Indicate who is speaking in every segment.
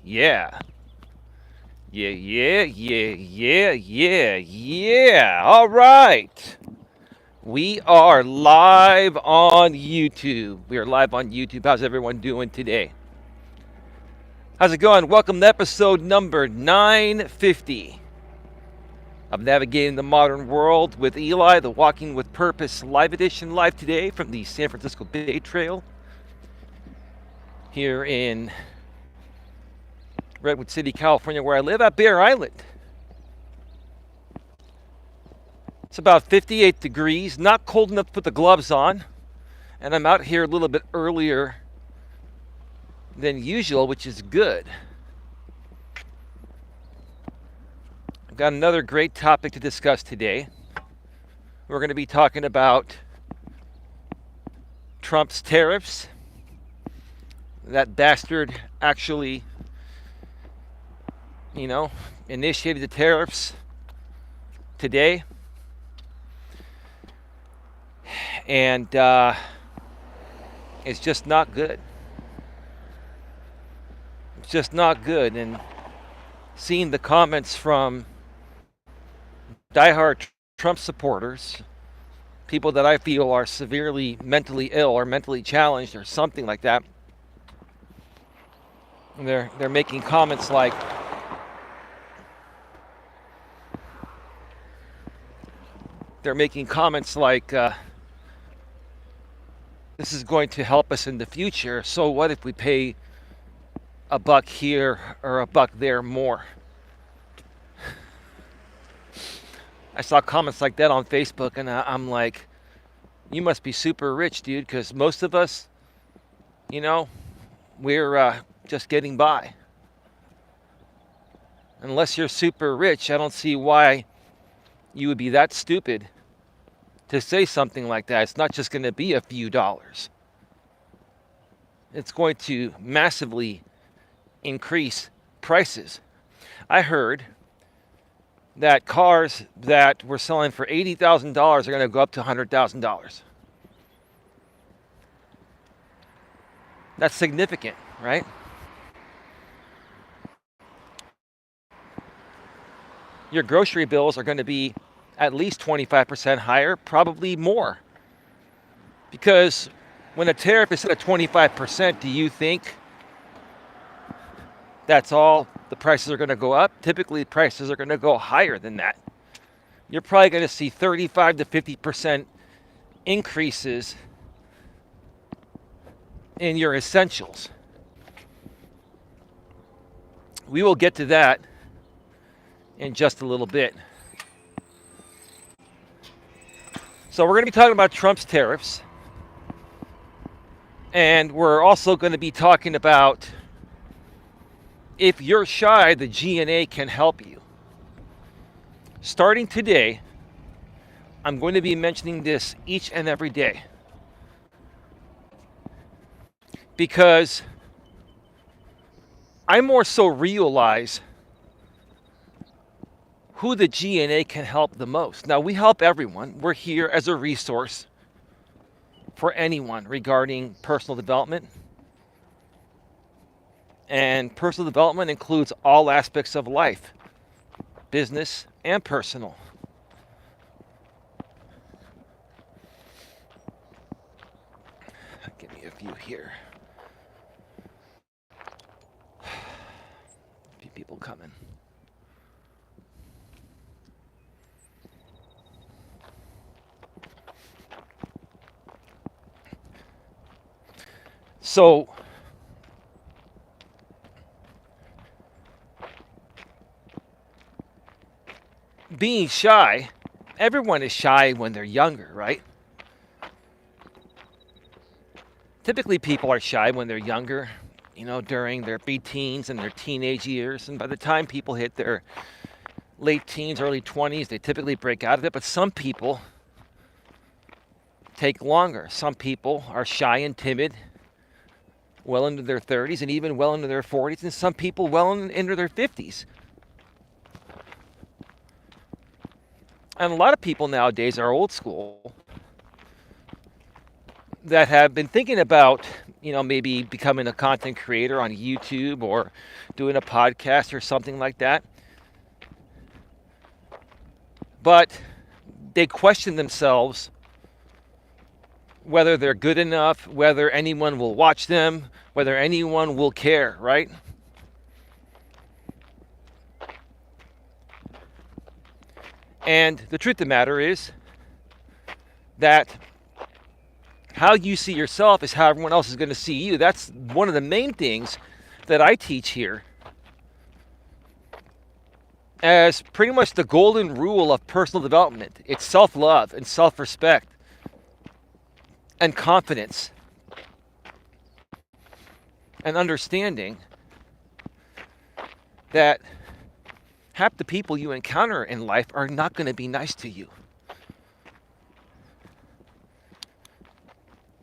Speaker 1: Yeah. Yeah. All right. We are live on YouTube. We are live on YouTube. How's everyone doing today? How's it going? Welcome to episode number 950 of Navigating the Modern World with Eli, the Walking with Purpose live edition, live today from the San Francisco Bay Trail here in Redwood City, California, where I live at Bear Island. It's about 58 degrees, not cold enough to put the gloves on, and I'm out here a little bit earlier than usual, which is good. I've got another great topic to discuss today. We're going to be talking about Trump's tariffs. That bastard actually, initiated the tariffs today. And it's just not good. It's just not good. And seeing the comments from diehard Trump supporters, people that I feel are severely mentally ill or mentally challenged or something like that, they're making comments like, this is going to help us in the future. So what if we pay a buck here or a buck there more? I saw comments like that on Facebook, and I'm like, you must be super rich, dude, because most of us, we're just getting by. Unless you're super rich, I don't see why you would be that stupid to say something like that. It's not just going to be a few dollars. It's going to massively increase prices. I heard that cars that were selling for $80,000 are going to go up to $100,000. That's significant, right? Your grocery bills are going to be at least 25% higher, probably more. Because when a tariff is set at 25%, do you think that's all the prices are going to go up? Typically, prices are going to go higher than that. You're probably going to see 35 to 50% increases in your essentials. We will get to that in just a little bit. So we're going to be talking about Trump's tariffs. And we're also going to be talking about, if you're shy, the GNA can help you. Starting today, I'm going to be mentioning this each and every day. Because I more so realize who the GNA can help the most. Now, we help everyone. We're here as a resource for anyone regarding personal development. And personal development includes all aspects of life, business and personal. Give me a few here. A few people coming. So, being shy, everyone is shy when they're younger, right? Typically, people are shy when they're younger, during their preteens and their teenage years. And by the time people hit their late teens, early 20s, they typically break out of it. But some people take longer. Some people are shy and timid well into their 30s and even well into their 40s, and some people well into their 50s. And a lot of people nowadays are old school. that have been thinking about, maybe becoming a content creator on YouTube or doing a podcast or something like that. But they question themselves whether they're good enough, whether anyone will watch them, whether anyone will care, right? And the truth of the matter is that how you see yourself is how everyone else is going to see you. That's one of the main things that I teach here as pretty much the golden rule of personal development. It's self-love and self-respect and confidence and understanding that half the people you encounter in life are not going to be nice to you.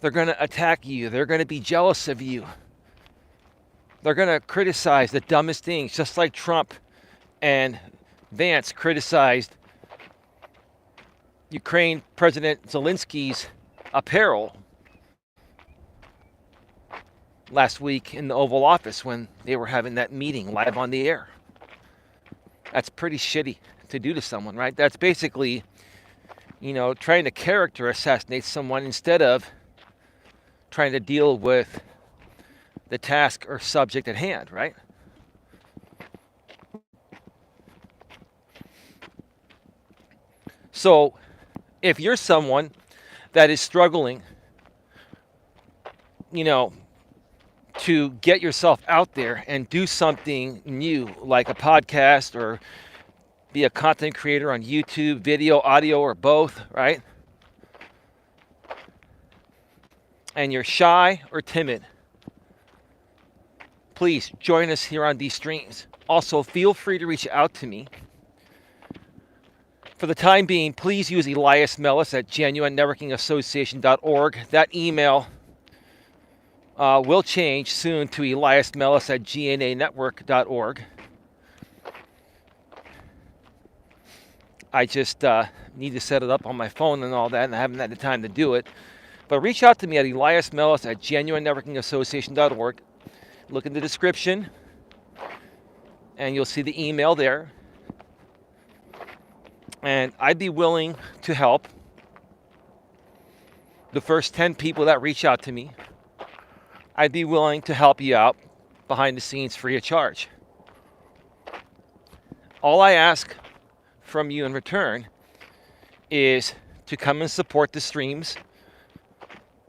Speaker 1: They're going to attack you. They're going to be jealous of you. They're going to criticize the dumbest things, just like Trump and Vance criticized Ukraine President Zelensky's apparel last week in the Oval Office when they were having that meeting live on the air. That's pretty shitty to do to someone, right? That's basically, trying to character assassinate someone instead of trying to deal with the task or subject at hand, right? So if you're someone that is struggling, to get yourself out there and do something new, like a podcast or be a content creator on YouTube, video, audio, or both, right? And you're shy or timid, please join us here on these streams. Also, feel free to reach out to me. For the time being, please use eliasmelas at genuinenetworkingassociation.org. That email will change soon to eliasmelas at GNAnetwork.org. I just need to set it up on my phone and all that, and I haven't had the time to do it. But reach out to me at eliasmelas at genuinenetworkingassociation.org. Look in the description, and you'll see the email there. And I'd be willing to help the first 10 people that reach out to me. I'd be willing to help you out behind the scenes free of charge. All I ask from you in return is to come and support the streams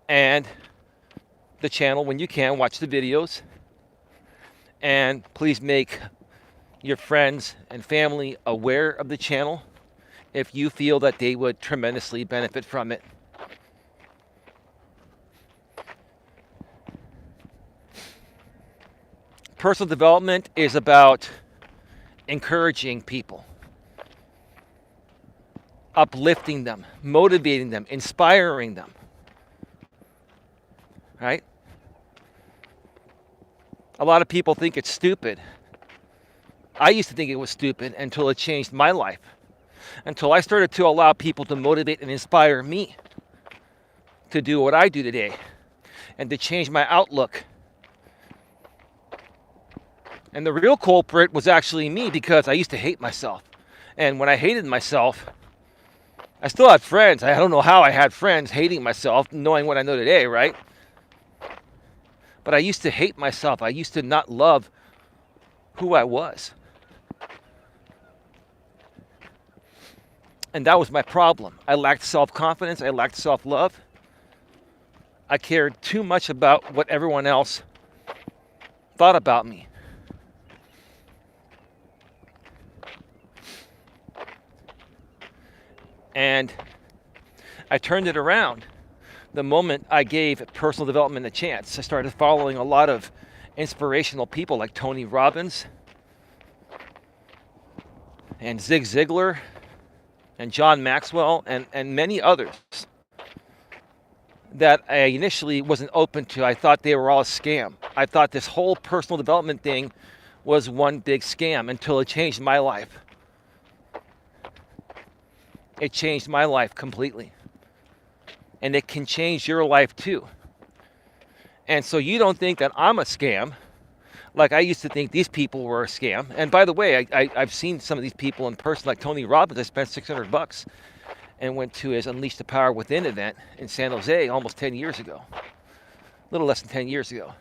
Speaker 1: and the channel when you can. Watch the videos. And please make your friends and family aware of the channel if you feel that they would tremendously benefit from it. Personal development is about encouraging people, uplifting them, motivating them, inspiring them, right? A lot of people think it's stupid. I used to think it was stupid until it changed my life. Until I started to allow people to motivate and inspire me to do what I do today and to change my outlook. And the real culprit was actually me, because I used to hate myself. And when I hated myself, I still had friends. I don't know how I had friends hating myself, knowing what I know today, right? But I used to hate myself. I used to not love who I was. And that was my problem. I lacked self-confidence. I lacked self-love. I cared too much about what everyone else thought about me. And I turned it around the moment I gave personal development a chance. I started following a lot of inspirational people like Tony Robbins and Zig Ziglar and John Maxwell and many others that I initially wasn't open to. I thought they were all a scam. I thought this whole personal development thing was one big scam until it changed my life. It changed my life completely. and it can change your life too. And so you don't think that I'm a scam, like I used to think these people were a scam. And by the way, I've seen some of these people in person, like Tony Robbins. I spent $600 and went to his Unleash the Power Within event in San Jose almost 10 years ago. A little less than 10 years ago.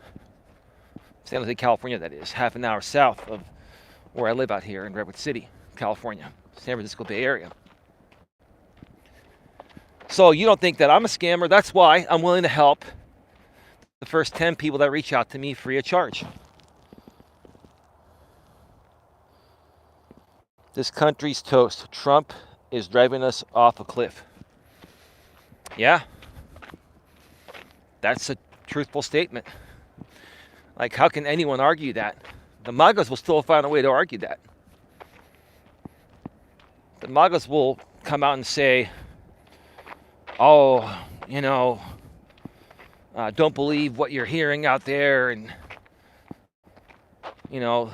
Speaker 1: San Jose, California, that is. Half an hour south of where I live out here in Redwood City, California. San Francisco Bay Area. So you don't think that I'm a scammer. That's why I'm willing to help the first 10 people that reach out to me free of charge. This country's toast. Trump is driving us off a cliff. Yeah. That's a truthful statement. Like, how can anyone argue that? The MAGAs will still find a way to argue that. The MAGAs will come out and say, oh, you know, don't believe what you're hearing out there, and, you know,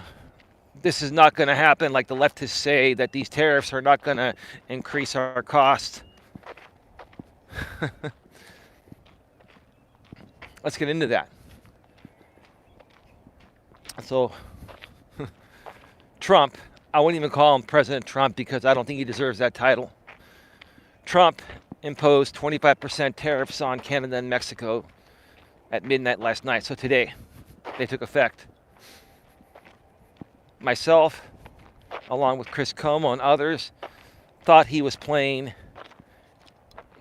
Speaker 1: this is not going to happen, like the leftists say, that these tariffs are not going to increase our costs. Let's get into that. So, Trump, I wouldn't even call him President Trump because I don't think he deserves that title. Trump imposed 25% tariffs on Canada and Mexico at midnight last night. So today, they took effect. Myself, along with Chris Como and others, thought he was playing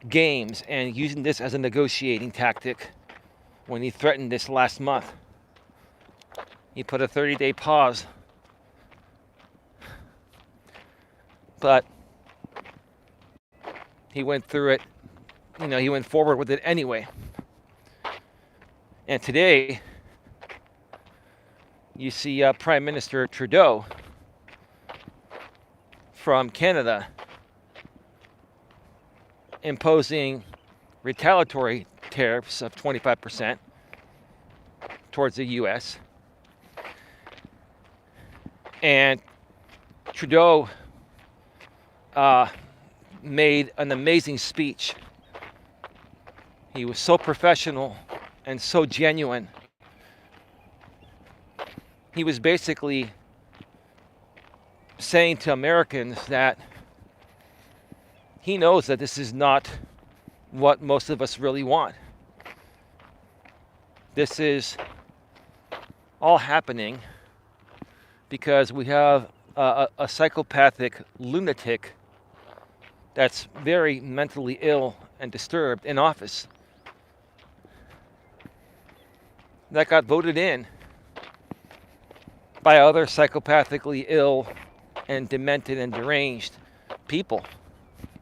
Speaker 1: games and using this as a negotiating tactic when he threatened this last month. He put a 30-day pause. But he went through it, you know, he went forward with it anyway. And today, you see Prime Minister Trudeau from Canada imposing retaliatory tariffs of 25% towards the U.S. And Trudeau made an amazing speech. He was so professional and so genuine. He was basically saying to Americans that he knows that this is not what most of us really want. This is all happening because we have a psychopathic lunatic that's very mentally ill and disturbed in office that got voted in by other psychopathically ill and demented and deranged people.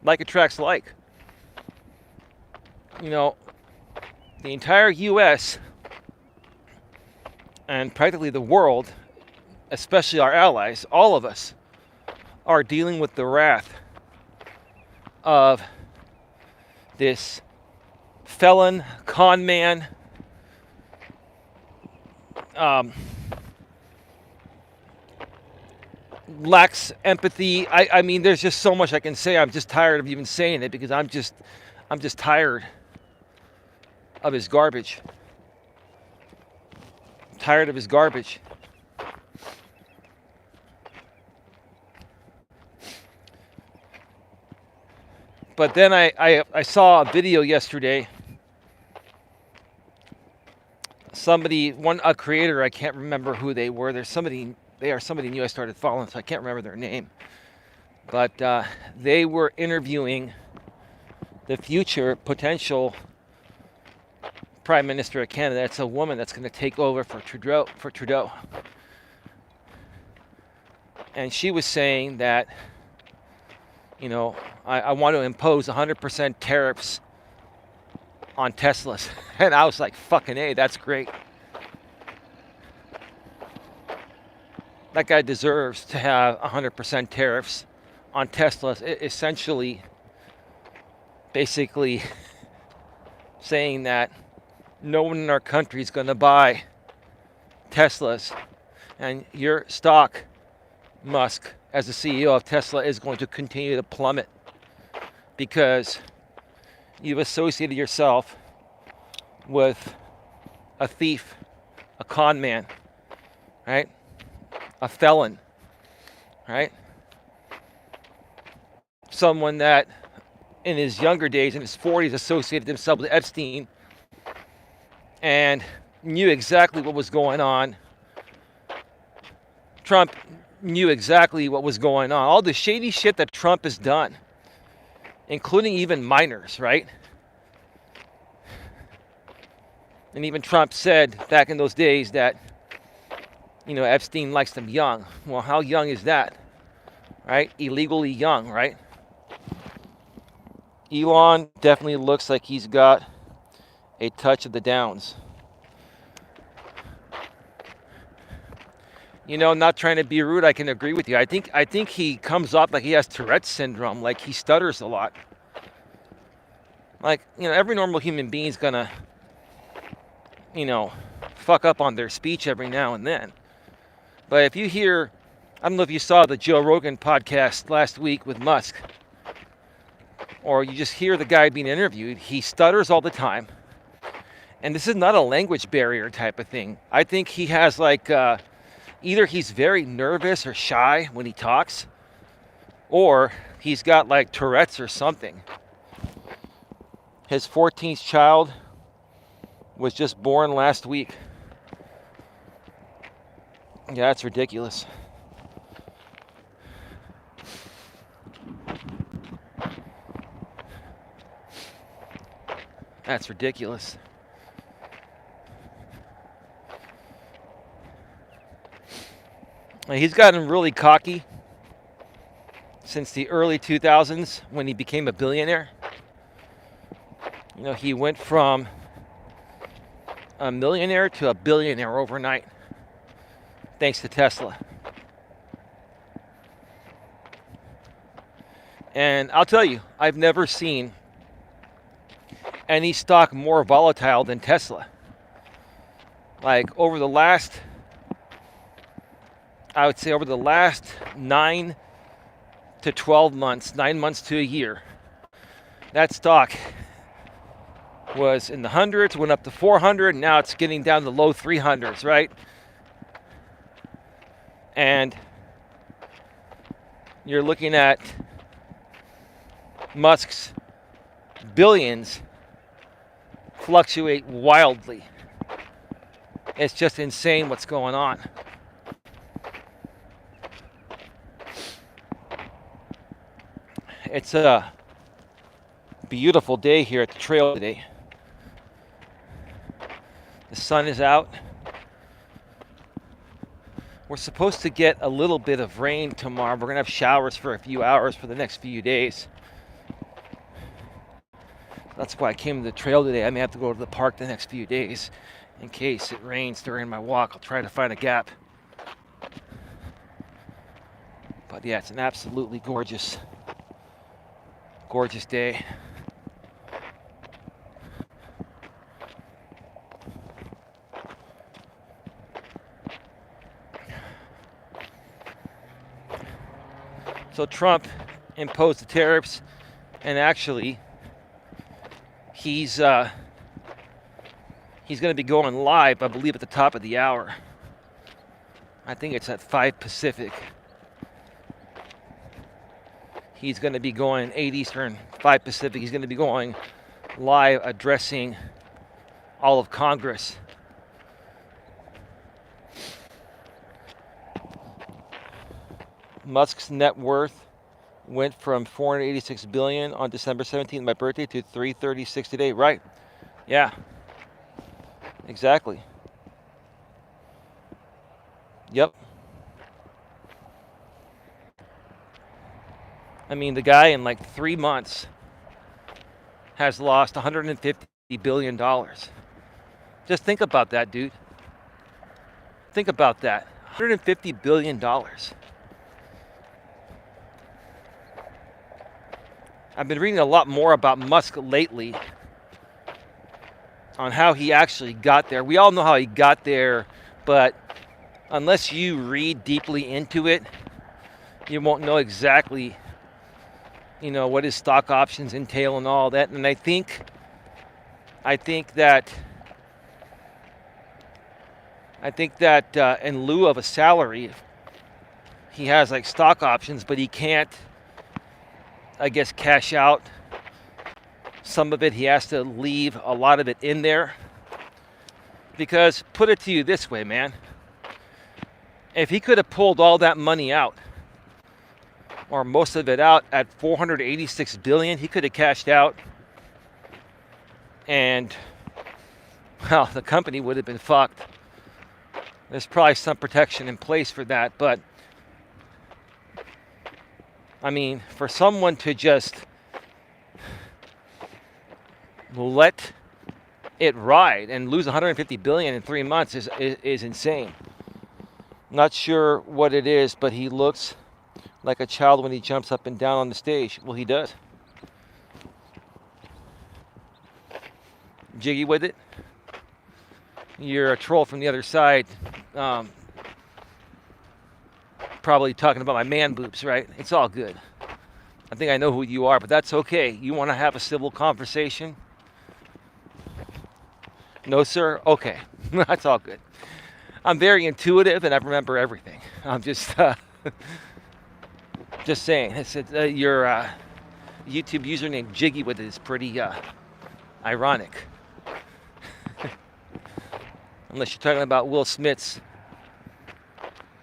Speaker 1: Like attracts like. You know, the entire U.S. and practically the world, especially our allies, all of us, are dealing with the wrath of this felon, con man, lacks empathy. I mean, there's just so much I can say. I'm just tired of even saying it because I'm just tired of his garbage. Tired of his garbage. But then I saw a video yesterday. A creator, I can't remember who they were. They are somebody new I started following, so I can't remember their name. But they were interviewing the future potential Prime Minister of Canada. It's a woman that's going to take over for Trudeau. And she was saying that, you know, I want to impose 100% tariffs on Teslas. And I was like, fucking A, that's great. That guy deserves to have 100% tariffs on Teslas, essentially, basically saying that no one in our country is going to buy Teslas, and your stock, Musk, as the CEO of Tesla, is going to continue to plummet because you've associated yourself with a thief, a con man, right? A felon, right? Someone that in his younger days, in his 40s, associated himself with Epstein and knew exactly what was going on. Trump knew exactly what was going on. All the shady shit that Trump has done, including even minors, right? And even Trump said back in those days that, Epstein likes them young. Well, how young is that? Right? Illegally young, right? Elon definitely looks like he's got a touch of the downs. Not trying to be rude, I can agree with you. I think he comes off like he has Tourette's syndrome, like he stutters a lot. Like, every normal human being's gonna, fuck up on their speech every now and then. But if you hear, I don't know if you saw the Joe Rogan podcast last week with Musk, or you just hear the guy being interviewed, he stutters all the time. And this is not a language barrier type of thing. I think he has either he's very nervous or shy when he talks, or he's got like Tourette's or something. His 14th child was just born last week. Yeah, that's ridiculous. That's ridiculous. He's gotten really cocky since the early 2000s when he became a billionaire. He went from a millionaire to a billionaire overnight, thanks to Tesla. And I'll tell you, I've never seen any stock more volatile than Tesla. Like over the last 9 to 12 months, 9 months to a year, that stock was in the hundreds, went up to 400, now it's getting down to the low 300s, right? And you're looking at Musk's billions fluctuate wildly. It's just insane what's going on. It's a beautiful day here at the trail today. The sun is out. We're supposed to get a little bit of rain tomorrow. We're going to have showers for a few hours for the next few days. That's why I came to the trail today. I may have to go to the park the next few days in case it rains during my walk. I'll try to find a gap. But yeah, it's an absolutely gorgeous day. So Trump imposed the tariffs, and actually he's going to be going live, I believe, at the top of the hour. I think it's at 5 Pacific. He's going to be going 8 Eastern, 5 Pacific. He's going to be going live addressing all of Congress. Musk's net worth went from $486 billion on December 17th, my birthday, to $336 today. Right. Yeah. Exactly. Yep. I mean, the guy in like 3 months has lost $150 billion. Just think about that, dude. Think about that. $150 billion. I've been reading a lot more about Musk lately on how he actually got there. We all know how he got there, but unless you read deeply into it, you won't know exactly what his stock options entail and all that. And I think that in lieu of a salary, he has like stock options, but he can't, I guess, cash out some of it. He has to leave a lot of it in there. Because put it to you this way, man. If he could have pulled all that money out, or most of it out at $486 billion, he could have cashed out, and well, the company would have been fucked. There's probably some protection in place for that, but I mean, for someone to just let it ride and lose $150 billion in 3 months is insane. Not sure what it is, but he looks like a child when he jumps up and down on the stage. Well, he does. Jiggy with it. You're a troll from the other side. Probably talking about my man boobs, right? It's all good. I think I know who you are, but that's okay. You want to have a civil conversation? No, sir? Okay. That's all good. I'm very intuitive and I remember everything. I'm just saying. I said your YouTube username Jiggy with it is pretty ironic. Unless you're talking about Will Smith's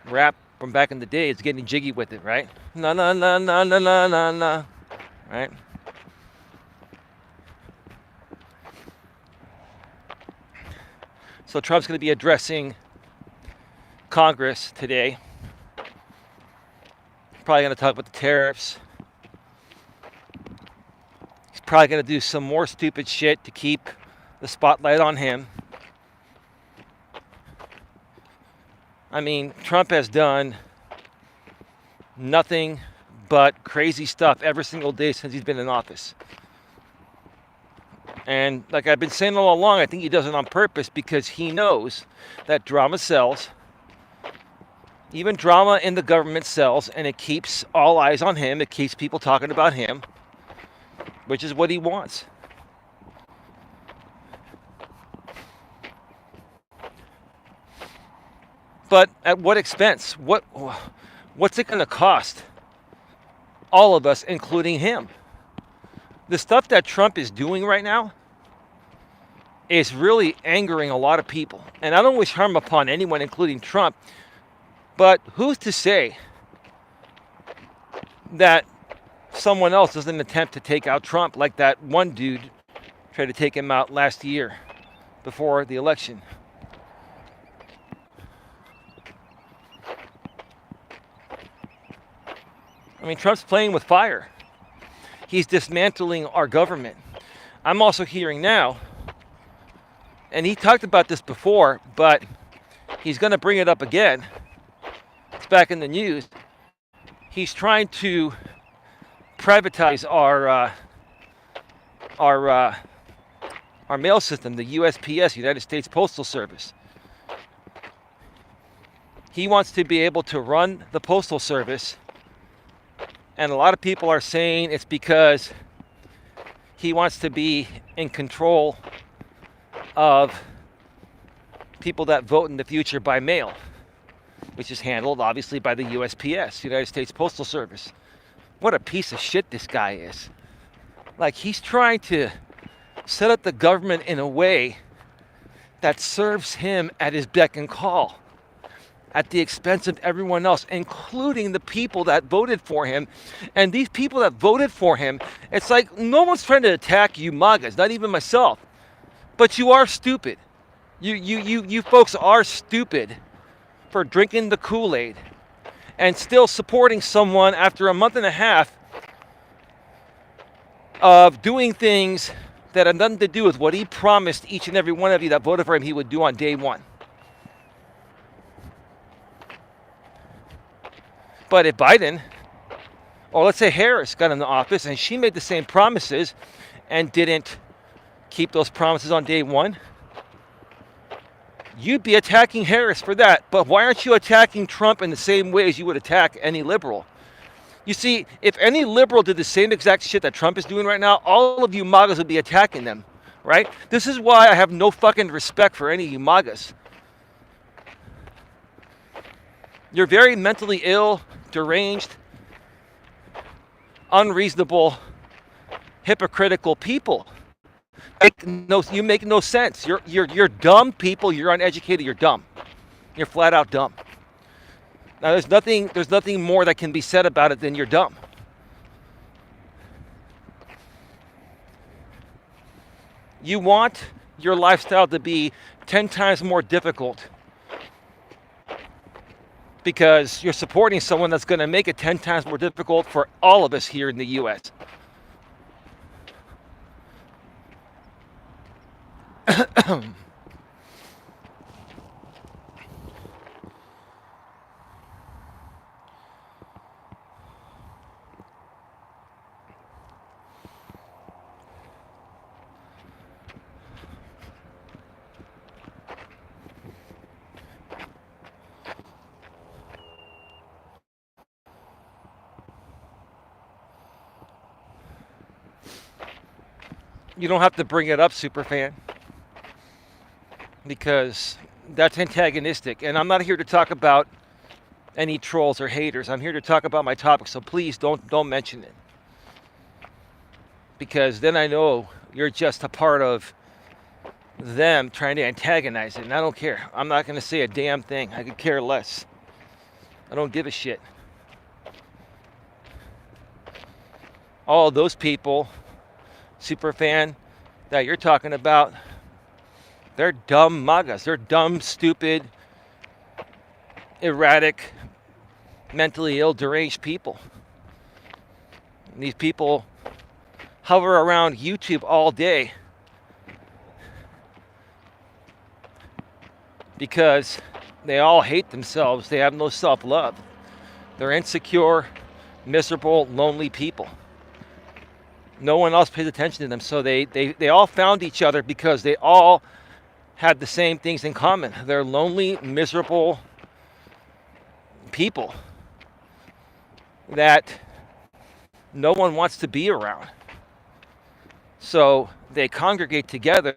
Speaker 1: rap from back in the day, it's getting jiggy with it, right? Na na na na na na na na, right? So Trump's going to be addressing Congress today. He's probably going to talk about the tariffs. He's probably going to do some more stupid shit to keep the spotlight on him. I mean, Trump has done nothing but crazy stuff every single day since he's been in office. And like I've been saying all along, I think he does it on purpose because he knows that drama sells. Even drama in the government sells, and it keeps all eyes on him. It keeps people talking about him, which is what he wants. But at what expense? What's it going to cost all of us, including him? The stuff that Trump is doing right now is really angering a lot of people. And I don't wish harm upon anyone, including Trump. But who's to say that someone else doesn't attempt to take out Trump like that one dude tried to take him out last year before the election? I mean, Trump's playing with fire. He's dismantling our government. I'm also hearing now, and he talked about this before, but he's going to bring it up again. It's back in the news. He's trying to privatize our mail system, the USPS, United States Postal Service. He wants to be able to run the Postal Service. And a lot of people are saying it's because he wants to be in control of people that vote in the future by mail, which is handled obviously by the USPS, United States Postal Service. What a piece of shit this guy is. Like, he's trying to set up the government in a way that serves him at his beck and call, at the expense of everyone else, including the people that voted for him. And these people that voted for him, it's like no one's trying to attack you MAGAs, not even myself. But you are stupid. You folks are stupid for drinking the Kool-Aid and still supporting someone after a month and a half of doing things that have nothing to do with what he promised each and every one of you that voted for him he would do on day one. But if Biden, or let's say Harris, got in the office and she made the same promises and didn't keep those promises on day one, you'd be attacking Harris for that. But why aren't you attacking Trump in the same way as you would attack any liberal? You see, if any liberal did the same exact shit that Trump is doing right now, all of you MAGAs would be attacking them, right? This is why I have no fucking respect for any of you MAGAs. You're very mentally ill, deranged, unreasonable, hypocritical people. You make no sense. You're dumb people. You're uneducated. You're dumb. You're flat out dumb. Now there's nothing more that can be said about it than you're dumb. You want your lifestyle to be 10 times more difficult because you're supporting someone that's going to make it 10 times more difficult for all of us here in the US. You don't have to bring it up, superfan, because that's antagonistic. And I'm not here to talk about any trolls or haters. I'm here to talk about my topic, so please don't mention it. Because then I know you're just a part of them trying to antagonize it, and I don't care. I'm not going to say a damn thing. I could care less. I don't give a shit. All those people, superfan, that you're talking about, they're dumb MAGAs. They're dumb, stupid, erratic, mentally ill, deranged people. And these people hover around YouTube all day because they all hate themselves. They have no self-love. They're insecure, miserable, lonely people. No one else pays attention to them, so they all found each other because they all had the same things in common. They're lonely, miserable people that no one wants to be around. So they congregate together,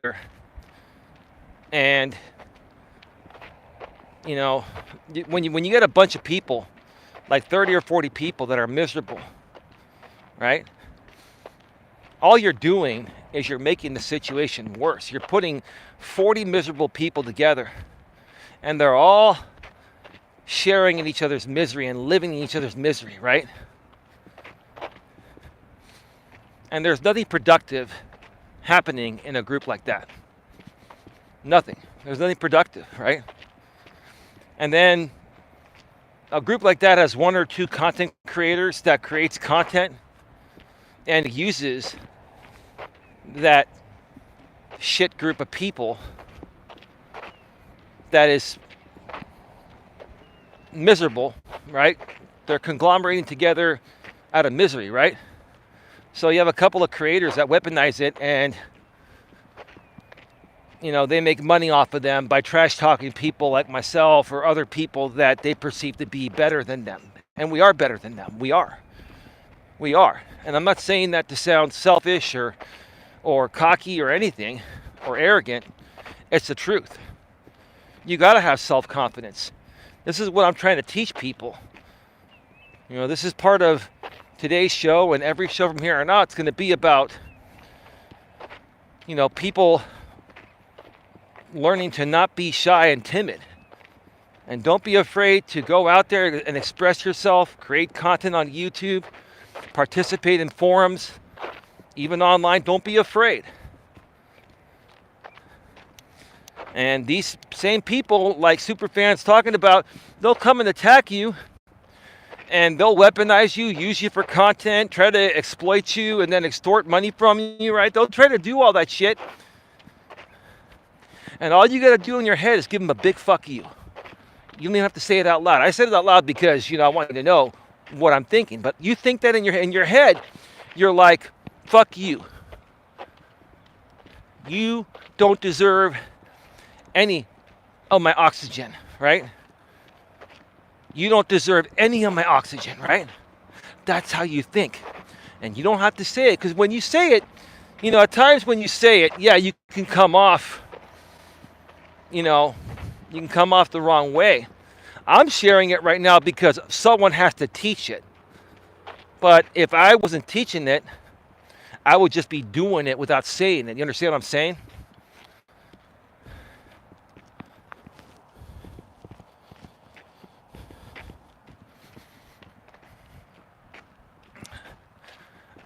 Speaker 1: and you know, when you get a bunch of people, like 30 or 40 people that are miserable, right? All you're doing is you're making the situation worse. You're putting 40 miserable people together, and they're all sharing in each other's misery and living in each other's misery, right? And there's nothing productive happening in a group like that. Nothing. There's nothing productive, right? And then a group like that has one or two content creators that creates content and uses that shit group of people that is miserable, right? They're conglomerating together out of misery, right? So you have a couple of creators that weaponize it, and you know, they make money off of them by trash talking people like myself or other people that they perceive to be better than them. And we are better than them. We are. And I'm not saying that to sound selfish or cocky or anything or arrogant. It's the truth. You got to have self-confidence. This is what I'm trying to teach people. You know, this is part of today's show, and every show from here on out, it's going to be about, you know, people learning to not be shy and timid. And don't be afraid to go out there and express yourself, create content on YouTube, participate in forums, even online. Don't be afraid. And these same people, like superfans talking about, they'll come and attack you, and they'll weaponize you, use you for content, try to exploit you, and then extort money from you, right? They'll try to do all that shit. And all you got to do in your head is give them a big fuck you. You don't even have to say it out loud. I said it out loud because, you know, I want you to know what I'm thinking. But you think that in your head, you're like, fuck you. You don't deserve any of my oxygen, right? You don't deserve any of my oxygen, right? that's how you think. And you don't have to say it, because when you say it, at times when you say it, yeah, you can come off, the wrong way. I'm sharing it right now because someone has to teach it. But if I wasn't teaching it, I would just be doing it without saying it. You understand what I'm saying?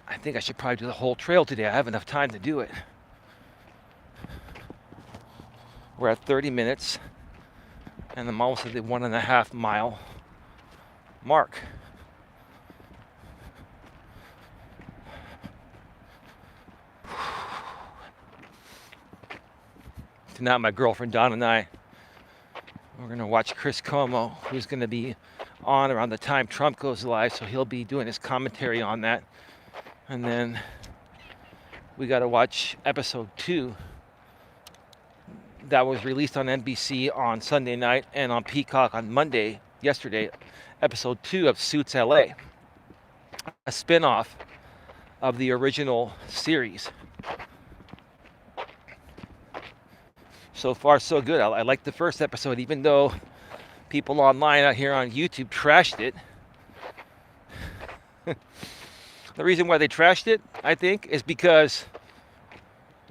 Speaker 1: I think I should probably do the whole trail today. I have enough time to do it. We're at 30 minutes, and I'm almost at the 1.5 mile mark. Tonight, my girlfriend Dawn and I, we're going to watch Chris Como, who's going to be on around the time Trump goes live, so he'll be doing his commentary on that. And then we got to watch episode 2 that was released on NBC on Sunday night and on Peacock on Monday, yesterday, episode 2 of Suits LA, a spin-off of the original series. So far, so good. I like the first episode, even though people online out here on YouTube trashed it. The reason why they trashed it, I think, is because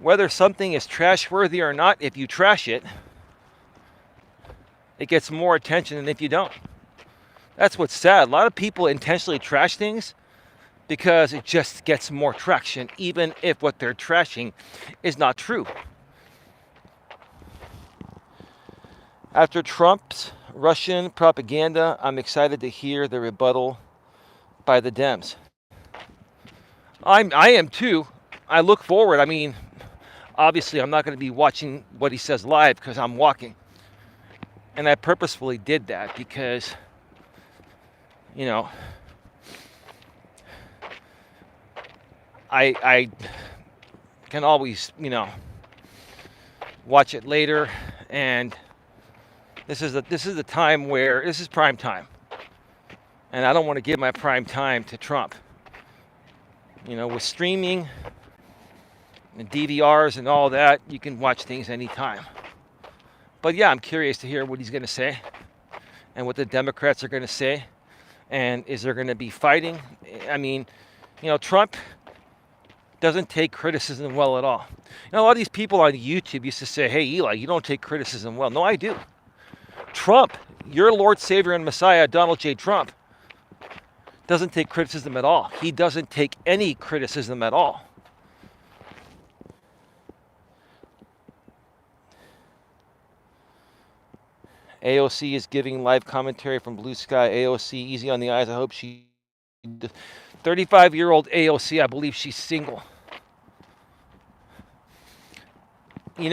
Speaker 1: whether something is trash worthy or not, if you trash it, it gets more attention than if you don't. That's what's sad. A lot of people intentionally trash things because it just gets more traction, even if what they're trashing is not true. After Trump's Russian propaganda, I'm excited to hear the rebuttal by the Dems. I am too. I look forward. I mean, obviously, I'm not going to be watching what he says live because I'm walking. And I purposefully did that because, I can always, watch it later. And this is the time where this is prime time. And I don't want to give my prime time to Trump. With streaming and DVRs and all that, you can watch things anytime. But yeah, I'm curious to hear what he's going to say and what the Democrats are going to say. And is there going to be fighting? I mean, Trump doesn't take criticism well at all. A lot of these people on YouTube used to say, hey, Eli, you don't take criticism well. No, I do. Trump, your Lord, Savior, and Messiah, Donald J. Trump, doesn't take criticism at all. He doesn't take any criticism at all. AOC is giving live commentary from Blue Sky. AOC, easy on the eyes. I hope she... 35-year-old AOC, I believe she's single. I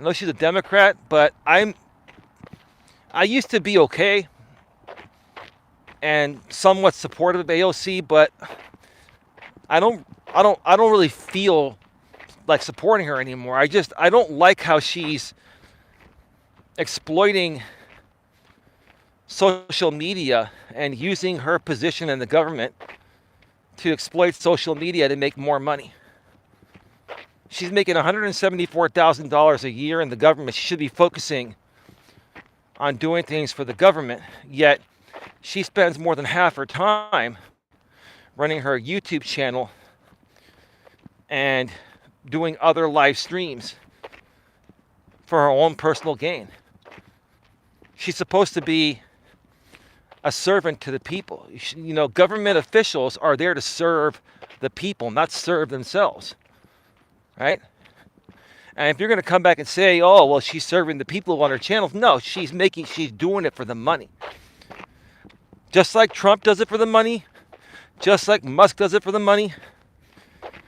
Speaker 1: know she's a Democrat, but I used to be okay and somewhat supportive of AOC, but I don't really feel like supporting her anymore. I don't like how she's exploiting social media and using her position in the government to exploit social media to make more money. She's making $174,000 a year in the government. She should be focusing on doing things for the government, yet she spends more than half her time running her YouTube channel and doing other live streams for her own personal gain. She's supposed to be a servant to the people. Government officials are there to serve the people, not serve themselves, right? And if you're going to come back and say, oh, well, she's serving the people on her channel, no, she's doing it for the money. Just like Trump does it for the money, just like Musk does it for the money,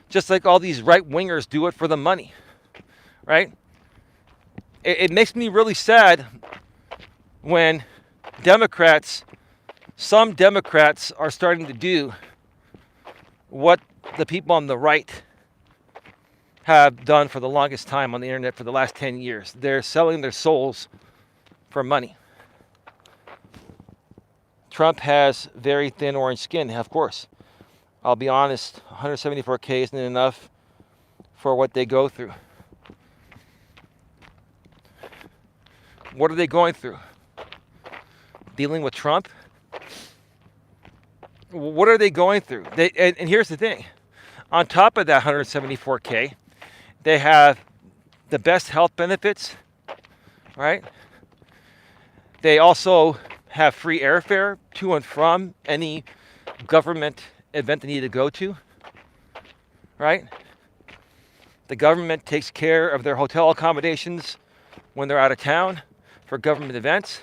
Speaker 1: just like all these right-wingers do it for the money, right? It makes me really sad when some Democrats are starting to do what the people on the right have done for the longest time on the internet for the last 10 years. They're selling their souls for money. Trump has very thin orange skin, of course. I'll be honest, 174K isn't enough for what they go through. What are they going through? Dealing with Trump? What are they going through? And here's the thing. On top of that 174K, they have the best health benefits, right? They also have free airfare to and from any government event they need to go to, right? The government takes care of their hotel accommodations when they're out of town for government events.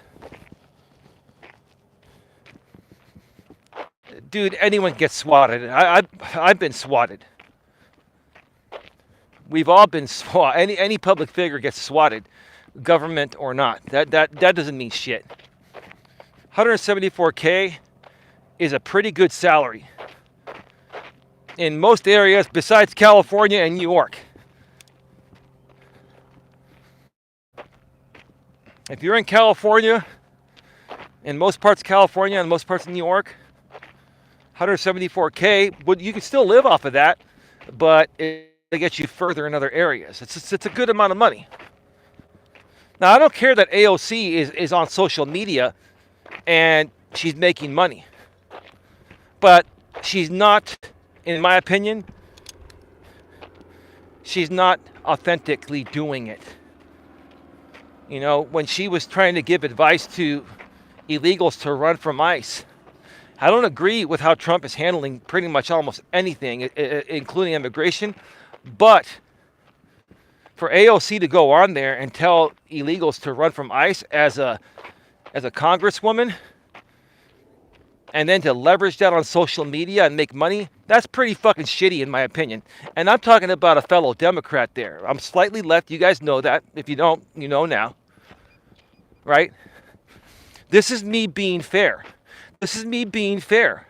Speaker 1: Dude, anyone gets swatted. I've been swatted. We've all been swatted. Any public figure gets swatted, government or not. That doesn't mean shit. 174K is a pretty good salary in most areas besides California and New York. If you're in California, in most parts of California and most parts of New York, 174K, you can still live off of that, but it gets you further in other areas. It's a good amount of money. Now, I don't care that AOC is on social media and she's making money, but she's not, in my opinion, she's not authentically doing it. You know, when she was trying to give advice to illegals to run from ICE, I don't agree with how Trump is handling pretty much almost anything, including immigration. But for AOC to go on there and tell illegals to run from ICE as a congresswoman, and then to leverage that on social media and make money, that's pretty fucking shitty in my opinion. And I'm talking about a fellow Democrat there. I'm slightly left. You guys know that. If you don't, you know now. Right? This is me being fair. This is me being fair.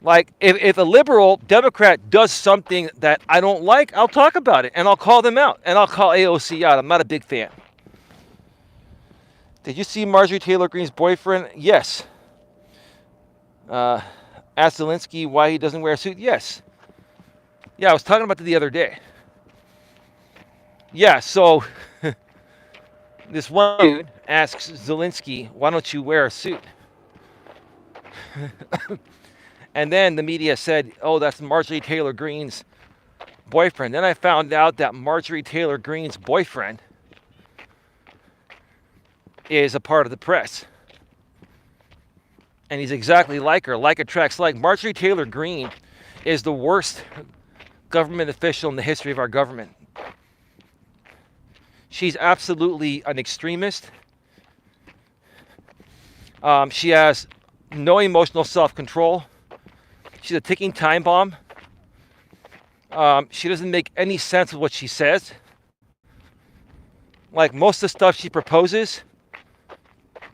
Speaker 1: Like, if a liberal Democrat does something that I don't like, I'll talk about it, and I'll call them out, and I'll call AOC out. I'm not a big fan. Did you see Marjorie Taylor Greene's boyfriend? Yes. Ask Zelensky why he doesn't wear a suit? Yes. Yeah, I was talking about it the other day. Yeah, so this one dude asks Zelensky, why don't you wear a suit? And then the media said, oh, that's Marjorie Taylor Greene's boyfriend. Then I found out that Marjorie Taylor Greene's boyfriend is a part of the press. And he's exactly like her. Like attracts like. Marjorie Taylor Greene is the worst government official in the history of our government. She's absolutely an extremist. She has no emotional self-control. She's a ticking time bomb. She doesn't make any sense of what she says. Like most of the stuff she proposes,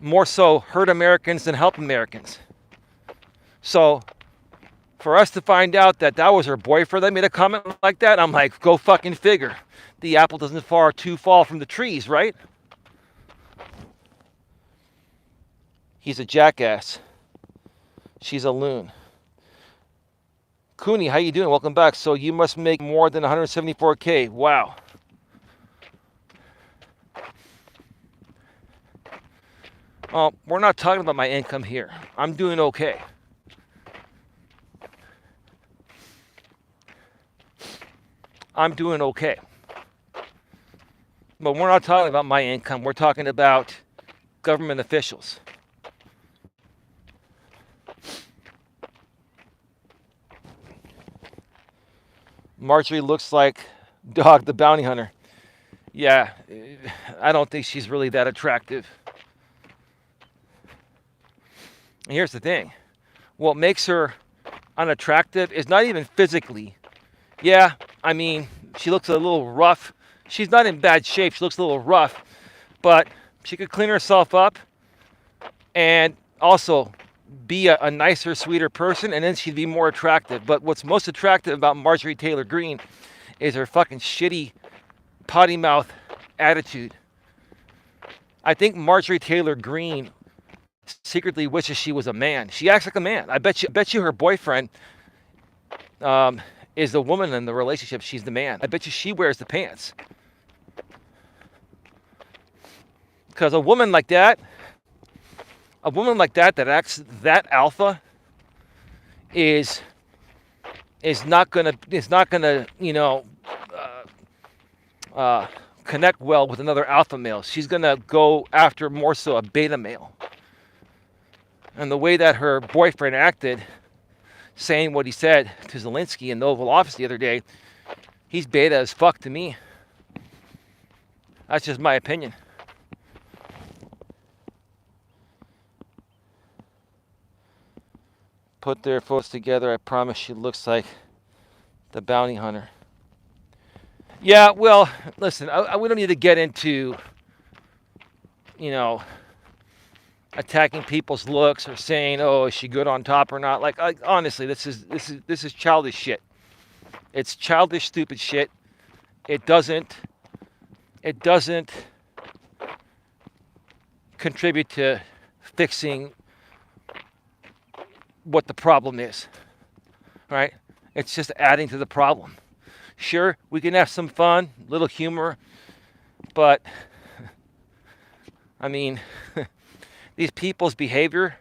Speaker 1: more so hurt Americans than help Americans. So for us to find out that that was her boyfriend that made a comment like that, I'm like, go fucking figure. The apple doesn't fall from the trees, right? He's a jackass. She's a loon. Cooney, how you doing? Welcome back. So you must make more than 174K. Wow. Well, we're not talking about my income here. I'm doing okay. I'm doing okay. But we're not talking about my income. We're talking about government officials. Marjorie looks like Dog the Bounty Hunter. Yeah, I don't think she's really that attractive. And here's the thing. What makes her unattractive is not even physically. Yeah, I mean, she looks a little rough. She's not in bad shape. She looks a little rough. But she could clean herself up and also be a nicer, sweeter person, and then she'd be more attractive. But what's most attractive about Marjorie Taylor Greene is her fucking shitty potty mouth attitude. I think Marjorie Taylor Greene secretly wishes she was a man. She acts like a man. I bet you her boyfriend is the woman in the relationship. She's the man. I bet you she wears the pants. Because a woman like that that acts that alpha is not gonna connect well with another alpha male. She's gonna go after more so a beta male. And the way that her boyfriend acted, saying what he said to Zelensky in the Oval Office the other day, he's beta as fuck to me. That's just my opinion. Put their photos together. I promise she looks like the bounty hunter. Yeah, well, listen, we don't need to get into, attacking people's looks or saying, "Oh, is she good on top or not?" Like honestly, this is childish shit. It's childish, stupid shit. It doesn't contribute to fixing what the problem is, right? It's just adding to the problem. Sure, we can have some fun, little humor, but I mean, these people's behavior,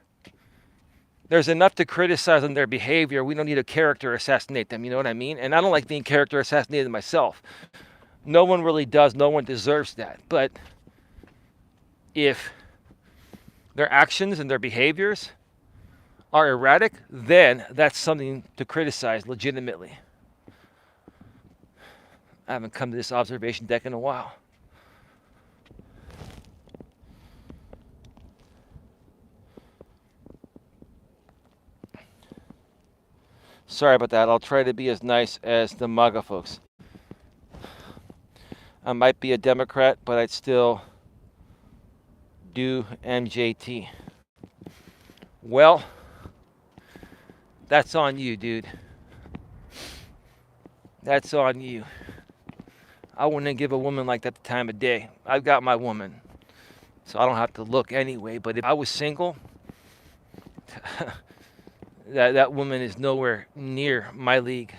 Speaker 1: there's enough to criticize on their behavior. We don't need to character assassinate them, you know what I mean? And I don't like being character assassinated myself. No one really does. No one deserves that. But if their actions and their behaviors are erratic, then that's something to criticize legitimately. I haven't come to this observation deck in a while. Sorry about that. I'll try to be as nice as the MAGA folks. I might be a Democrat, but I'd still do MJT. Well, that's on you, dude. That's on you. I wouldn't give a woman like that the time of day. I've got my woman, so I don't have to look anyway. But if I was single, that woman is nowhere near my league.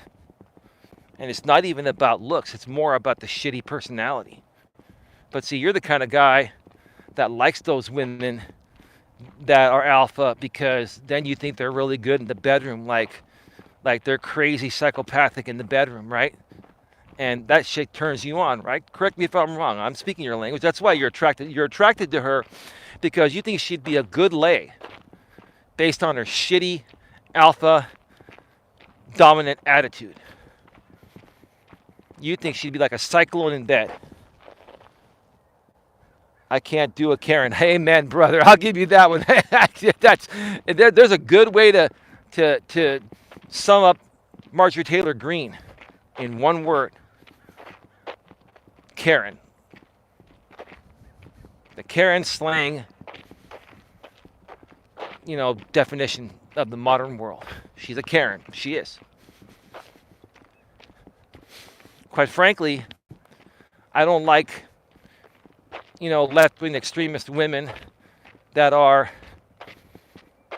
Speaker 1: And it's not even about looks. It's more about the shitty personality. But see, you're the kind of guy that likes those women that are alpha because then you think they're really good in the bedroom, like they're crazy psychopathic in the bedroom, right? And that shit turns you on, right? Correct me if I'm wrong. I'm speaking your language. That's why you're attracted. You're attracted to her because you think she'd be a good lay based on her shitty alpha dominant attitude. You think she'd be like a cyclone in bed. I can't do a Karen. Hey, man, brother, I'll give you that one. There's a good way to sum up Marjorie Taylor Greene in one word. Karen. The Karen slang, definition of the modern world. She's a Karen. She is. Quite frankly, I don't like, left-wing extremist women that are,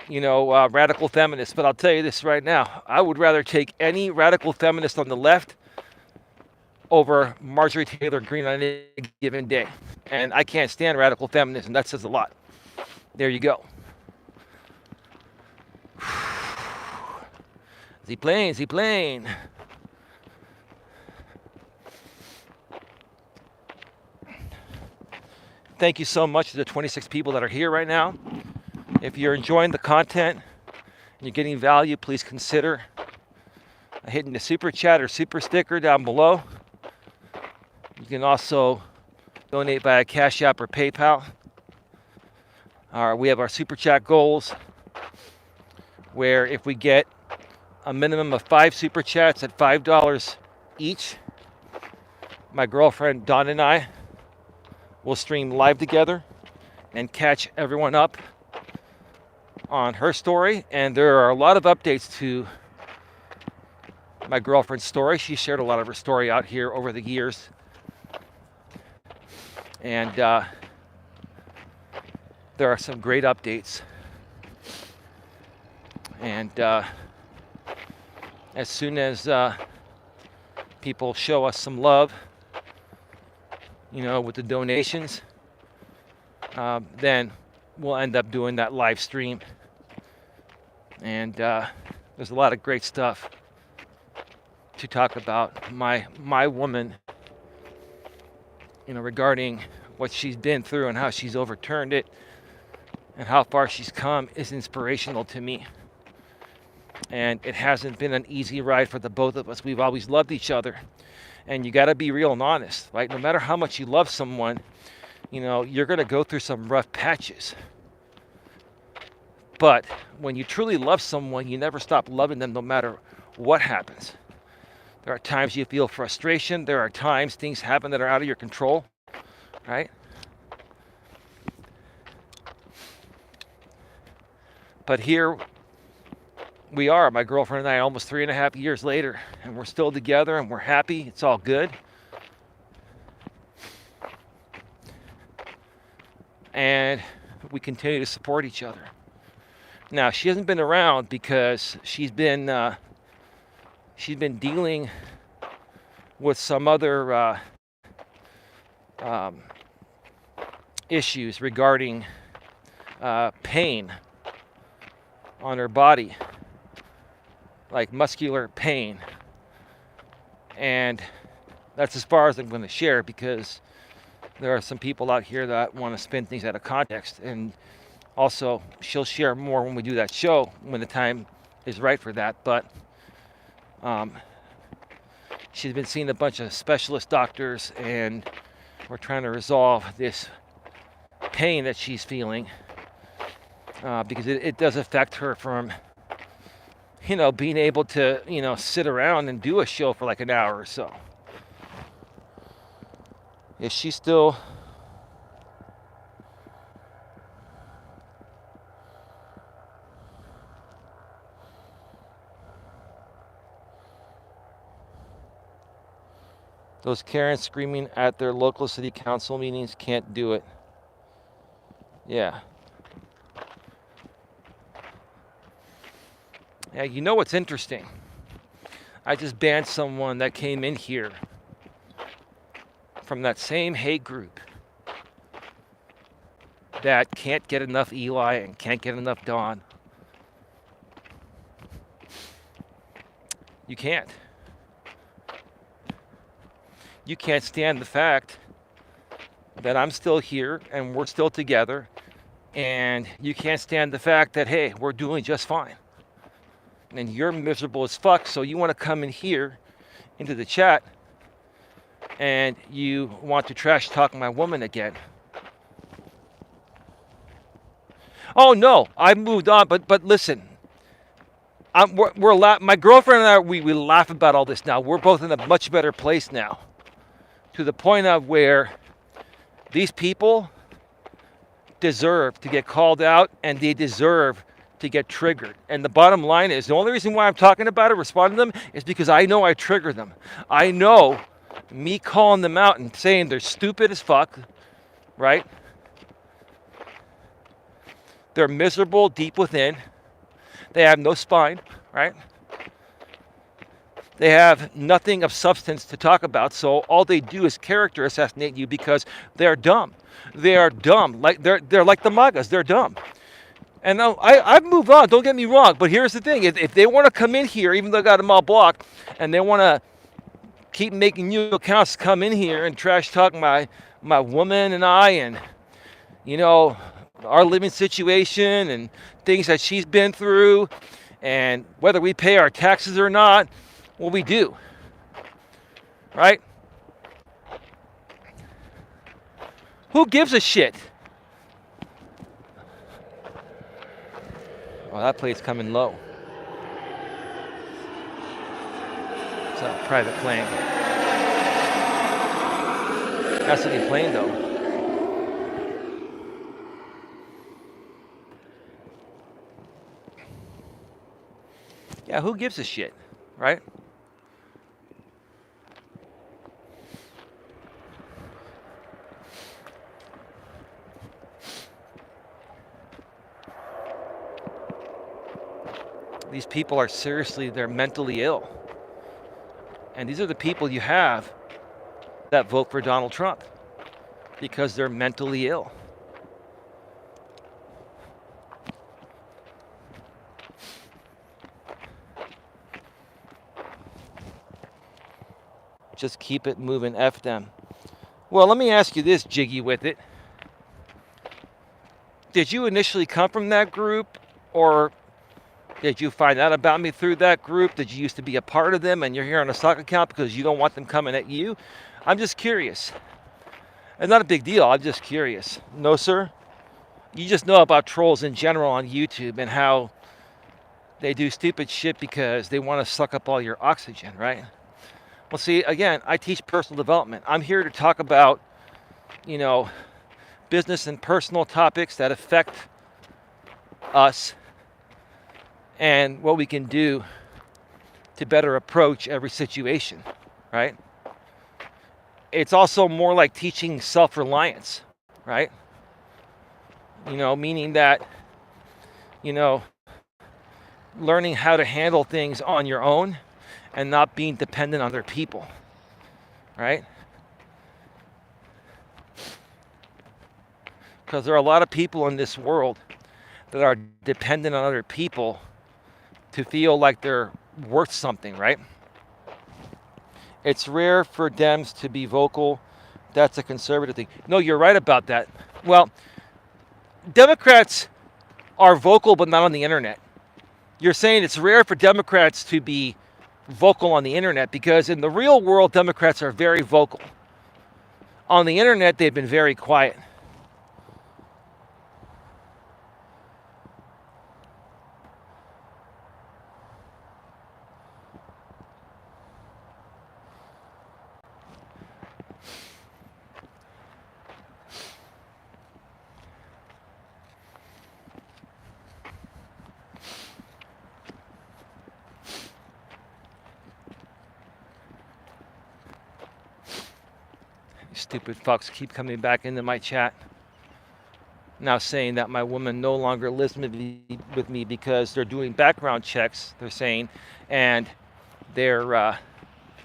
Speaker 1: radical feminists. But I'll tell you this right now. I would rather take any radical feminist on the left over Marjorie Taylor Greene on any given day. And I can't stand radical feminism. That says a lot. There you go. Z-plane. Thank you so much to the 26 people that are here right now. If you're enjoying the content and you're getting value, please consider hitting the super chat or super sticker down below. You can also donate via Cash App or PayPal. We have our super chat goals, where if we get a minimum of 5 super chats at $5 each, my girlfriend Dawn and I will stream live together and catch everyone up on her story. And there are a lot of updates to my girlfriend's story. She shared a lot of her story out here over the years. And there are some great updates And as soon as people show us some love, with the donations, then we'll end up doing that live stream. And there's a lot of great stuff to talk about. My woman, regarding what she's been through and how she's overturned it and how far she's come is inspirational to me. And it hasn't been an easy ride for the both of us. We've always loved each other. And you got to be real and honest, right? No matter how much you love someone, you're going to go through some rough patches. But when you truly love someone, you never stop loving them no matter what happens. There are times you feel frustration. There are times things happen that are out of your control, right? But here we are, my girlfriend and I, almost 3.5 years later, and we're still together and we're happy. It's all good. And we continue to support each other. Now, she hasn't been around because she's been dealing with some other issues regarding pain on her body, like muscular pain. And that's as far as I'm going to share, because there are some people out here that want to spin things out of context. And also, she'll share more when we do that show, when the time is right for that. But she's been seeing a bunch of specialist doctors, and we're trying to resolve this pain that she's feeling, because it does affect her from, being able to, sit around and do a show for like an hour or so. Is she still... Those Karens screaming at their local city council meetings can't do it. Yeah. Yeah, you know what's interesting? I just banned someone that came in here from that same hate group that can't get enough Eli and can't get enough Dawn. You can't. You can't stand the fact that I'm still here and we're still together, and you can't stand the fact that, hey, we're doing just fine. And you're miserable as fuck, so you want to come in here into the chat and you want to trash talk my woman again. Oh no, I've moved on, but listen. My girlfriend and I, we laugh about all this now. We're both in a much better place now, to the point of where these people deserve to get called out, and they deserve to get triggered. And the bottom line is, the only reason why I'm talking about it, responding to them, is because I know I trigger them. I know me calling them out and saying they're stupid as fuck, right? They're miserable deep within. They have no spine, right? They have nothing of substance to talk about, so all they do is character assassinate you because they're dumb. They are dumb. Like they're like the MAGAs. They're dumb. And now I've moved on. Don't get me wrong. But here's the thing: if they want to come in here, even though I got them all blocked, and they want to keep making new accounts, come in here and trash talk my woman and I, and our living situation and things that she's been through, and whether we pay our taxes or not. Well, we do, right? Who gives a shit? Oh, that plate's coming low. It's a private plane. That's a good plane, though. Yeah, who gives a shit, right? These people are seriously, they're mentally ill. And these are the people you have that vote for Donald Trump because they're mentally ill. Just keep it moving, F them. Well, let me ask you this, Jiggy with it. Did you initially come from that group, or did you find out about me through that group? Did you used to be a part of them and you're here on a stock account because you don't want them coming at you? I'm just curious. It's not a big deal, I'm just curious. No, sir? You just know about trolls in general on YouTube and how they do stupid shit because they want to suck up all your oxygen, right? Well, see, again, I teach personal development. I'm here to talk about, business and personal topics that affect us and what we can do to better approach every situation, right? It's also more like teaching self-reliance, right? Meaning that, learning how to handle things on your own and not being dependent on other people, right? Because there are a lot of people in this world that are dependent on other people to feel like they're worth something, right? It's rare for Dems to be vocal. That's a conservative thing. No, you're right about that. Well, Democrats are vocal, but not on the internet. You're saying it's rare for Democrats to be vocal on the internet because in the real world, Democrats are very vocal. On the internet, they've been very quiet. Stupid fucks keep coming back into my chat. Now saying that my woman no longer lives with me because they're doing background checks, they're saying, and they're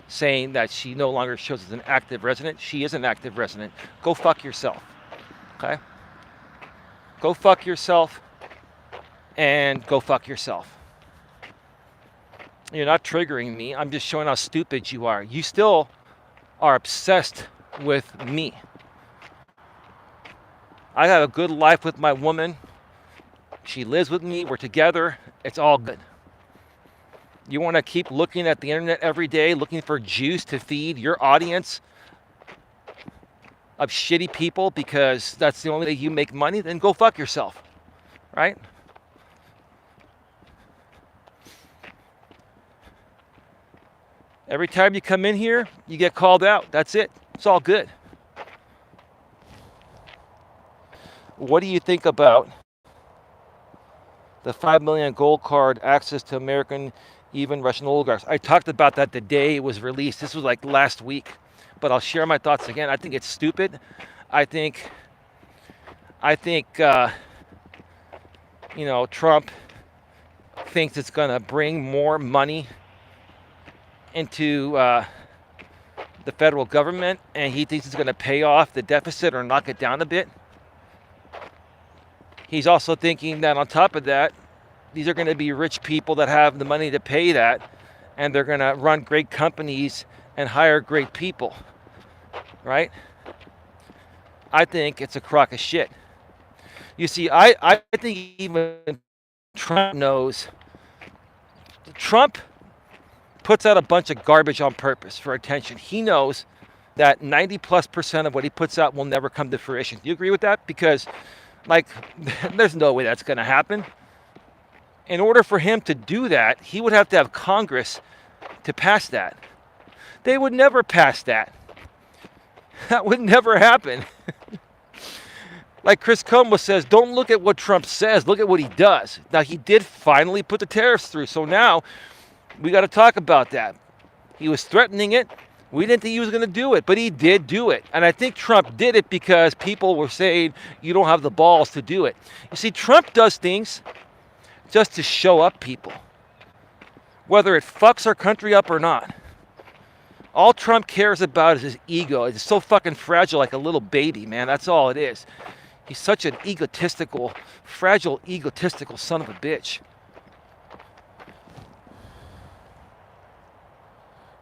Speaker 1: saying that she no longer shows as an active resident. She is an active resident. Go fuck yourself, okay? Go fuck yourself and go fuck yourself. You're not triggering me. I'm just showing how stupid you are. You still are obsessed with me. I have a good life with my woman. She lives with me. We're together. It's all good. You want to keep looking at the internet every day, looking for juice to feed your audience of shitty people because that's the only way you make money? Then go fuck yourself, right? Every time you come in here, you get called out. That's it. It's all good. What do you think about the 5 million gold card access to American, even Russian oligarchs? I talked about that the day it was released. This was like last week, but I'll share my thoughts again. I think it's stupid. I think Trump thinks it's going to bring more money into the federal government, and he thinks it's going to pay off the deficit or knock it down a bit. He's also thinking that on top of that, these are going to be rich people that have the money to pay that, and they're going to run great companies and hire great people, right? I think it's a crock of shit. You see, I think even Trump knows. Trump puts out a bunch of garbage on purpose for attention. He knows that 90+% of what he puts out will never come to fruition. Do you agree with that? Because, there's no way that's going to happen. In order for him to do that, he would have to have Congress to pass that. They would never pass that. That would never happen. Like Chris Como says, don't look at what Trump says, look at what he does. Now, he did finally put the tariffs through, so now we got to talk about that. He was threatening it. We didn't think he was going to do it, but he did do it. And I think Trump did it because people were saying, you don't have the balls to do it. You see, Trump does things just to show up people. whether it fucks our country up or not. All Trump cares about is his ego. It's so fucking fragile, like a little baby, man. That's all it is. He's such an egotistical, fragile, egotistical son of a bitch.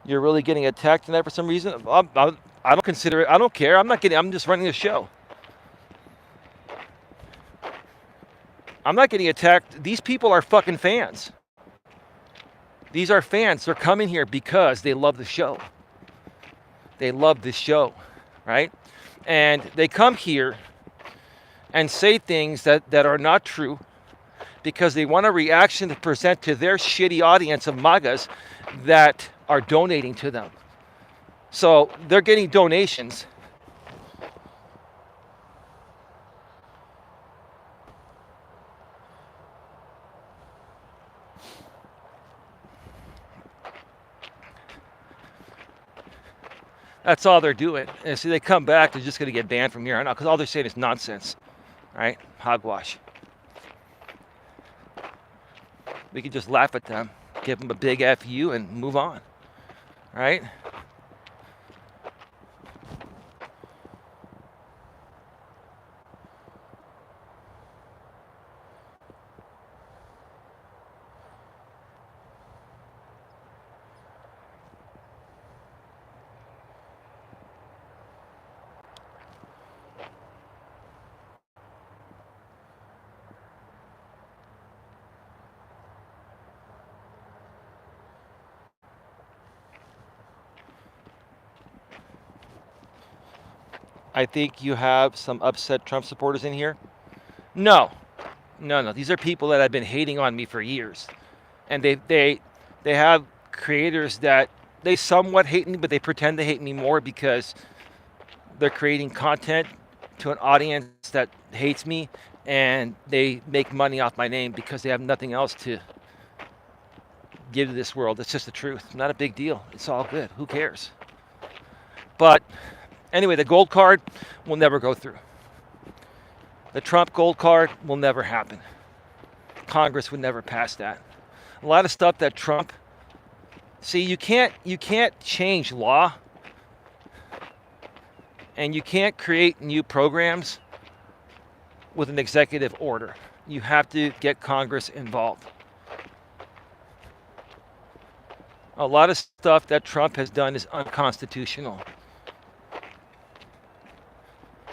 Speaker 1: You're really getting attacked tonight for some reason? I don't consider it. I don't care. I'm just running a show. I'm not getting attacked. These people are fucking fans. These are fans. They're coming here because they love the show. They love this show, right? And they come here and say things that are not true because they want a reaction to present to their shitty audience of MAGAs that are donating to them. So they're getting donations. That's all they're doing. And so they come back, they're just going to get banned from here on out because all they're saying is nonsense, right? Hogwash. We can just laugh at them, give them a big FU and move on, right? I think you have some upset Trump supporters in here. No. These are people that have been hating on me for years. And they have creators that they somewhat hate me, but they pretend to hate me more because they're creating content to an audience that hates me, and they make money off my name because they have nothing else to give to this world. It's just the truth. Not a big deal. It's all good. Who cares? But anyway, the gold card will never go through. The Trump gold card will never happen. Congress would never pass that. A lot of stuff that Trump, see, you can't change law, and you can't create new programs with an executive order. You have to get Congress involved. A lot of stuff that Trump has done is unconstitutional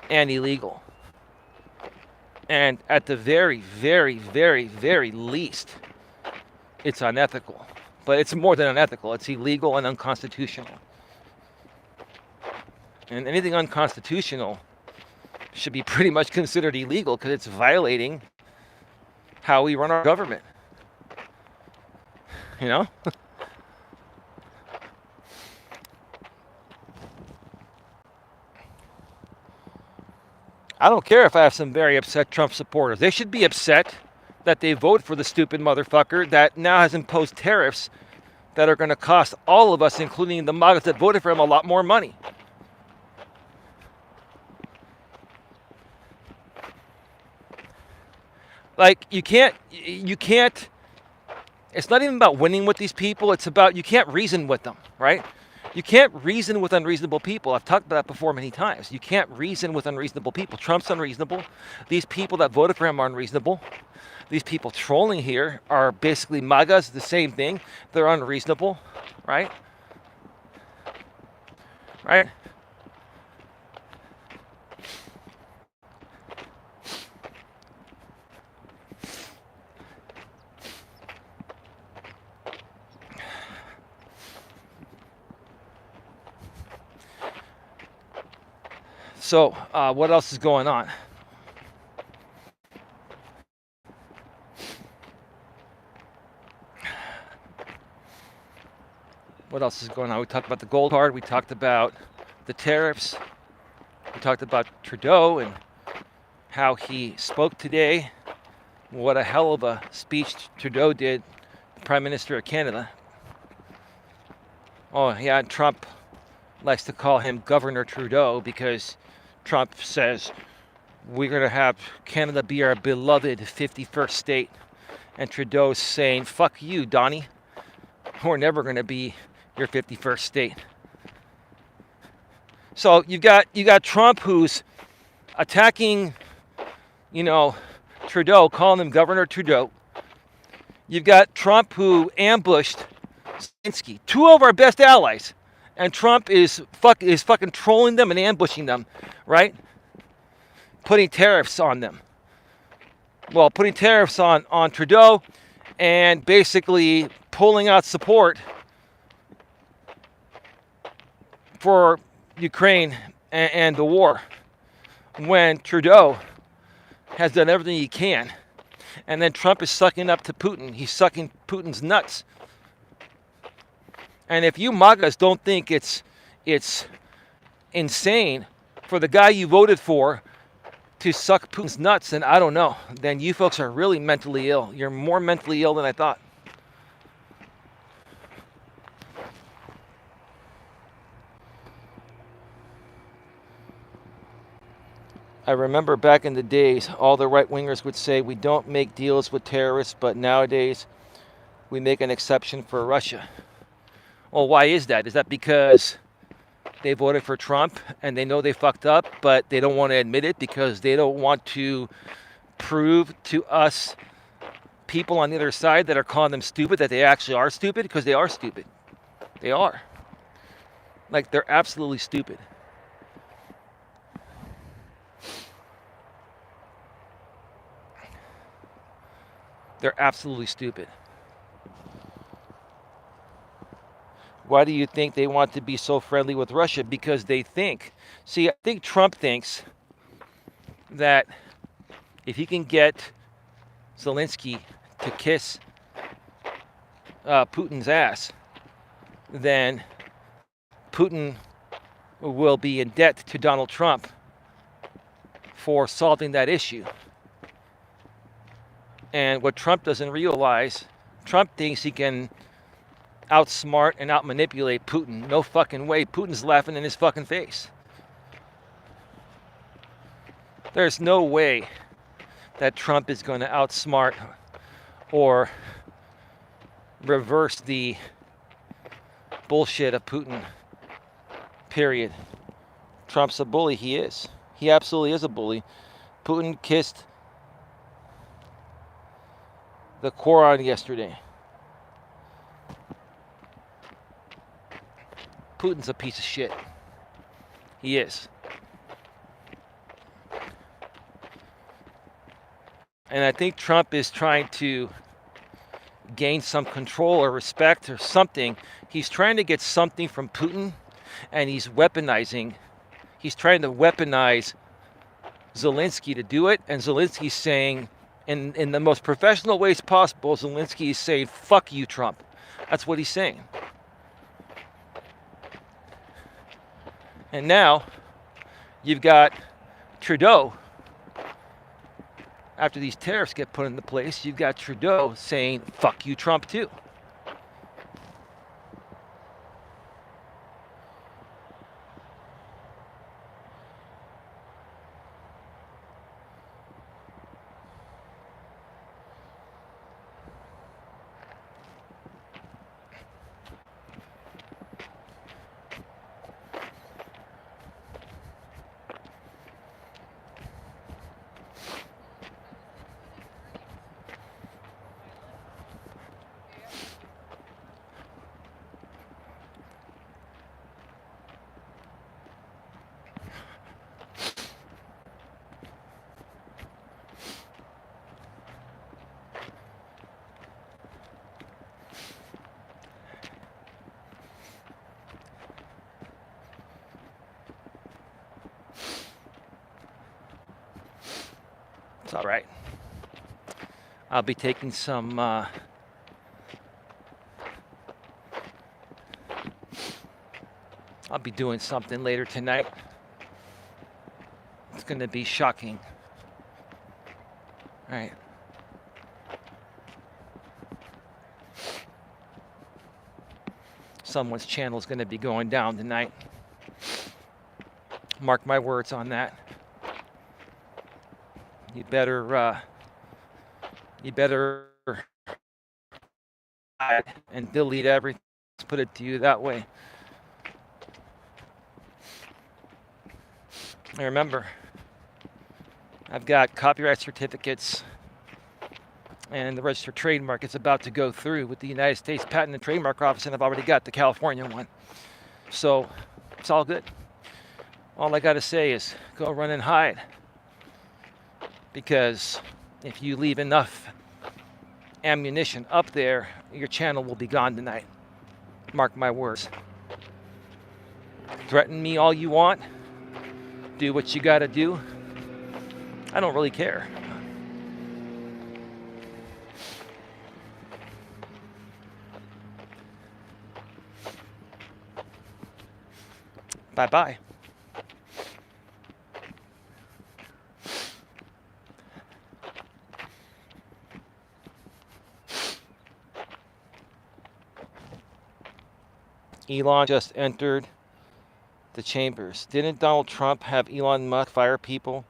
Speaker 1: and illegal. And at the very, very, very, very least, it's unethical. But it's more than unethical. It's illegal and unconstitutional. And anything unconstitutional should be pretty much considered illegal because it's violating how we run our government. You know? I don't care if I have some very upset Trump supporters. They should be upset that they vote for the stupid motherfucker that now has imposed tariffs that are going to cost all of us, including the MAGAs that voted for him, a lot more money. Like, you can't, it's not even about winning with these people. It's about, you can't reason with them, right? You can't reason with unreasonable people. I've talked about that before many times. You can't reason with unreasonable people. Trump's unreasonable. These people that voted for him are unreasonable. These people trolling here are basically MAGAs, the same thing. They're unreasonable, right? Right? So, what else is going on? What else is going on? We talked about the gold card. We talked about the tariffs. We talked about Trudeau and how he spoke today. What a hell of a speech Trudeau did, the Prime Minister of Canada. Oh, yeah, Trump likes to call him Governor Trudeau because Trump says we're going to have Canada be our beloved 51st state. And Trudeau's saying, fuck you, Donnie. We're never going to be your 51st state. So you got Trump, who's attacking, Trudeau, calling him Governor Trudeau. You've got Trump, who ambushed Zelensky, two of our best allies, and Trump is fucking trolling them and ambushing them, right? Putting tariffs on them. Well, putting tariffs on Trudeau, and basically pulling out support for Ukraine and the war, when Trudeau has done everything he can. And then Trump is sucking up to Putin. He's sucking Putin's nuts. And if you MAGAs don't think it's insane for the guy you voted for to suck Putin's nuts, then I don't know. Then you folks are really mentally ill. You're more mentally ill than I thought. I remember back in the days, all the right-wingers would say, we don't make deals with terrorists, but nowadays we make an exception for Russia. Well, why is that? Is that because they voted for Trump and they know they fucked up, but they don't want to admit it because they don't want to prove to us people on the other side that are calling them stupid that they actually are stupid? Because they are stupid. They are. Like, they're absolutely stupid. They're absolutely stupid. Why do you think they want to be so friendly with Russia? Because they think. See, I think Trump thinks that if he can get Zelensky to kiss Putin's ass, then Putin will be in debt to Donald Trump for solving that issue. And what Trump doesn't realize, Trump thinks he can outsmart and outmanipulate Putin. No fucking way. Putin's laughing in his fucking face. There's no way that Trump is going to outsmart or reverse the bullshit of Putin. Period. Trump's a bully. He is. He absolutely is a bully. Putin kissed the Quran yesterday. Putin's a piece of shit. He is. And I think Trump is trying to gain some control or respect or something. He's trying to get something from Putin, and he's weaponizing. He's trying to weaponize Zelensky to do it, and Zelensky's saying, in the most professional ways possible, Zelensky is saying, fuck you, Trump. That's what he's saying. And now, you've got Trudeau. After these tariffs get put into place, you've got Trudeau saying, fuck you, Trump, too. It's all right. I'll be taking some I'll be doing something later tonight. It's going to be shocking. All right. Someone's channel is going to be going down tonight. Mark my words on that. You better and delete everything. Let's put it to you that way. And remember, I've got copyright certificates and the registered trademark is about to go through with the United States Patent and Trademark Office, and I've already got the California one. So it's all good. All I got to say is go run and hide. Because if you leave enough ammunition up there, your channel will be gone tonight. Mark my words. Threaten me all you want. Do what you got to do. I don't really care. Bye-bye. Elon just entered the chambers. Didn't Donald Trump have Elon Musk fire people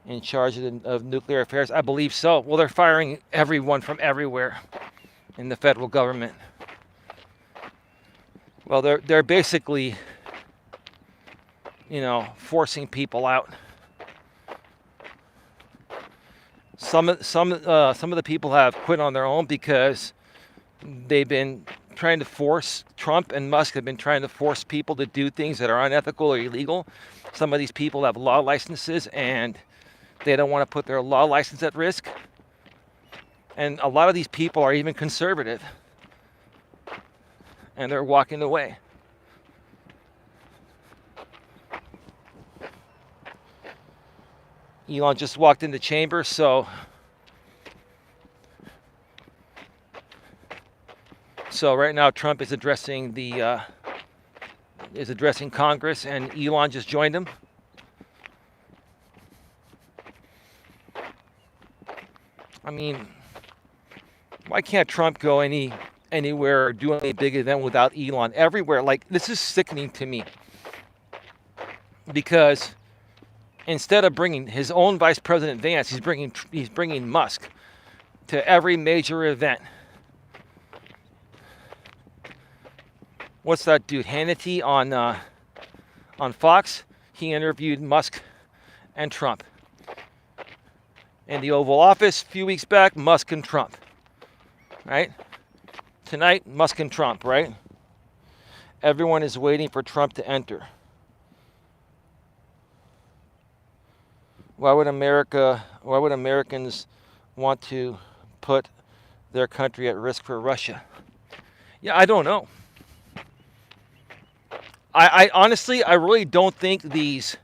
Speaker 1: in charge of nuclear affairs? I believe so. Well, they're firing everyone from everywhere in the federal government. Well, they're basically, forcing people out. Some of the people have quit on their own because they've been trying to force, Trump and Musk have been trying to force people to do things that are unethical or illegal. Some of these people have law licenses and they don't want to put their law license at risk. And a lot of these people are even conservative. And they're walking away. Elon just walked in the chamber, so right now Trump is addressing Congress, and Elon just joined him. I mean, why can't Trump go anywhere or do any big event without Elon? Everywhere, like, this is sickening to me, because instead of bringing his own Vice President Vance, he's bringing Musk to every major event. What's that dude, Hannity on Fox? He interviewed Musk and Trump. In the Oval Office a few weeks back, Musk and Trump. Right? Tonight, Musk and Trump, right? Everyone is waiting for Trump to enter. Why would Americans want to put their country at risk for Russia? Yeah, I don't know. I honestly, I really don't think these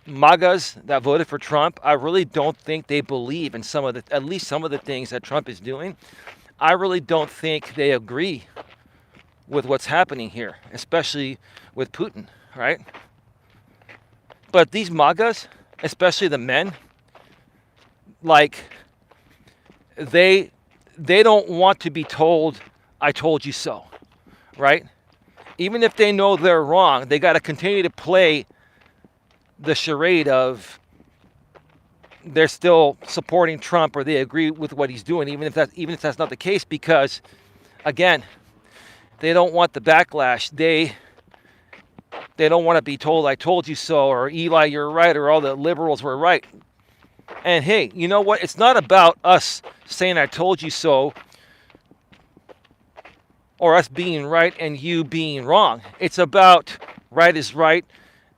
Speaker 1: MAGAs that voted for Trump, I really don't think they believe in at least some of the things that Trump is doing. I really don't think they agree with what's happening here, especially with Putin, right? But these MAGAs, especially the men, like, they don't want to be told, I told you so, right? Even if they know they're wrong, they got to continue to play the charade of they're still supporting Trump or they agree with what he's doing, even if that's not the case, because, again, they don't want the backlash. They don't want to be told, I told you so, or Eli, you're right, or all the liberals were right. And hey, you know what? It's not about us saying I told you so, or us being right and you being wrong. It's about right is right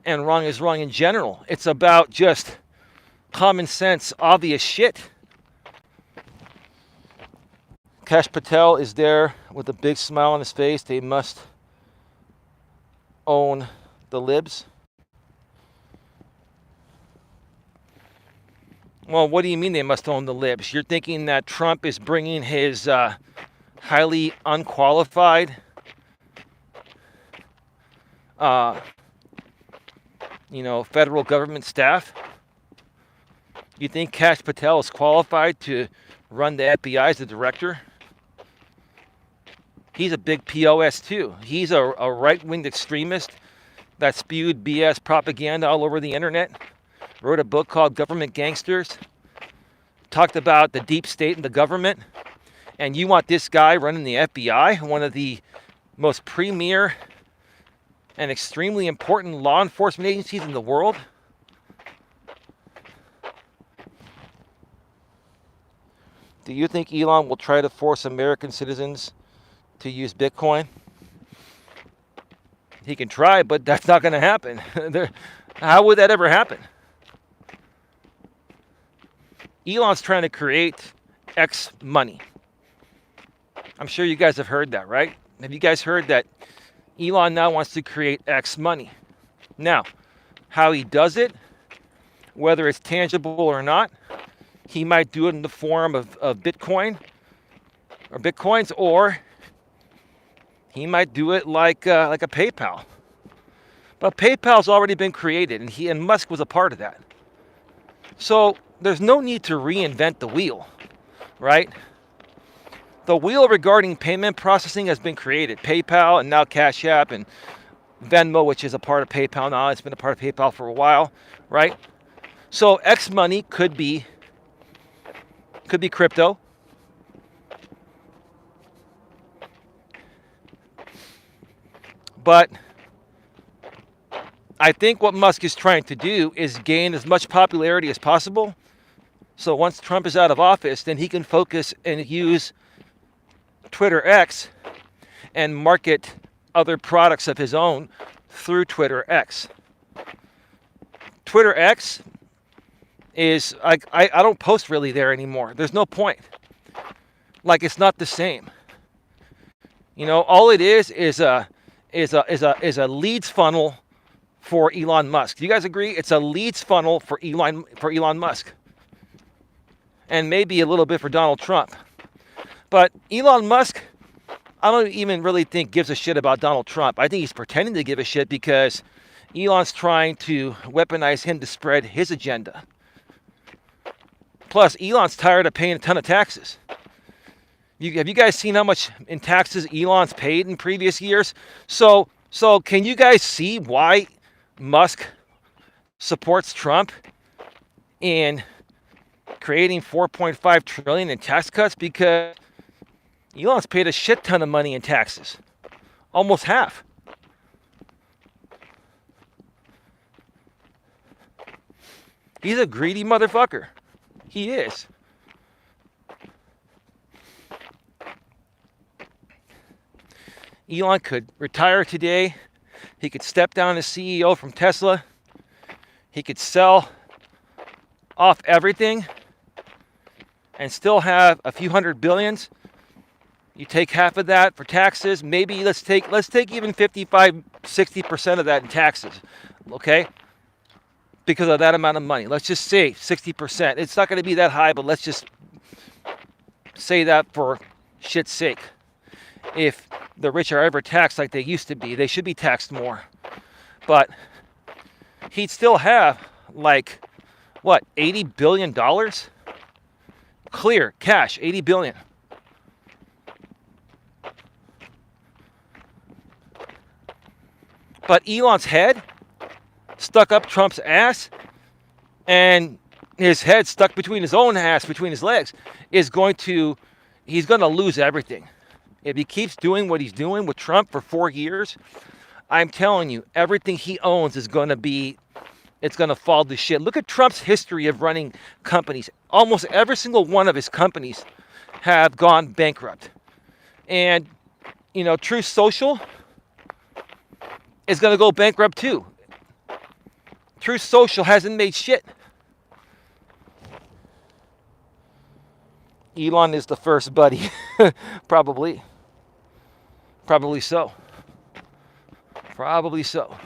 Speaker 1: and wrong is wrong in general. It's about just common sense, obvious shit. Kash Patel is there with a big smile on his face. They must own the libs. Well, what do you mean they must own the libs? You're thinking that Trump is bringing his highly unqualified federal government staff? You think Kash Patel is qualified to run the FBI as the director? He's a big POS too. He's a right-winged extremist that spewed BS propaganda all over the internet. Wrote a book called Government Gangsters. Talked about the deep state and the government. And you want this guy running the FBI, one of the most premier and extremely important law enforcement agencies in the world? Do you think Elon will try to force American citizens to use Bitcoin? He can try, but that's not going to happen. How would that ever happen? Elon's trying to create X money. I'm sure you guys have heard that, right? Have you guys heard that Elon now wants to create X money? Now, how he does it, whether it's tangible or not, he might do it in the form of Bitcoin or Bitcoins, or he might do it like a PayPal. But PayPal's already been created, and Musk was a part of that. So there's no need to reinvent the wheel, right? The wheel regarding payment processing has been created. PayPal and now Cash App and Venmo, which is a part of PayPal now. It's been a part of PayPal for a while, right? So X money could be crypto. But I think what Musk is trying to do is gain as much popularity as possible. So once Trump is out of office, then he can focus and use Twitter X and market other products of his own through Twitter X. Twitter X is, I don't post really there anymore. There's no point. Like, it's not the same. You know, all it is a leads funnel for Elon Musk. Do you guys agree? It's a leads funnel for Elon Musk. And maybe a little bit for Donald Trump. But Elon Musk, I don't even really think gives a shit about Donald Trump. I think he's pretending to give a shit because Elon's trying to weaponize him to spread his agenda. Plus, Elon's tired of paying a ton of taxes. Have you guys seen how much in taxes Elon's paid in previous years? So can you guys see why Musk supports Trump in creating $4.5 trillion in tax cuts? Because Elon's paid a shit ton of money in taxes. Almost half. He's a greedy motherfucker. He is. Elon could retire today. He could step down as CEO from Tesla. He could sell off everything and still have a few hundred billions. You take half of that for taxes. Maybe let's take even 55-60% of that in taxes. Okay? Because of that amount of money. Let's just say 60%. It's not going to be that high, but let's just say that for shit's sake. If the rich are ever taxed like they used to be, they should be taxed more. But he'd still have, like, what, $80 billion? Clear, cash, $80 billion. But Elon's head stuck up Trump's ass, and his head stuck between his own ass, between his legs, he's going to lose everything. If he keeps doing what he's doing with Trump for 4 years, I'm telling you, everything he owns is going to fall to shit. Look at Trump's history of running companies. Almost every single one of his companies have gone bankrupt. And, you know, Truth Social is going to go bankrupt too. Truth Social hasn't made shit. Elon is the first buddy. Probably so. Probably so.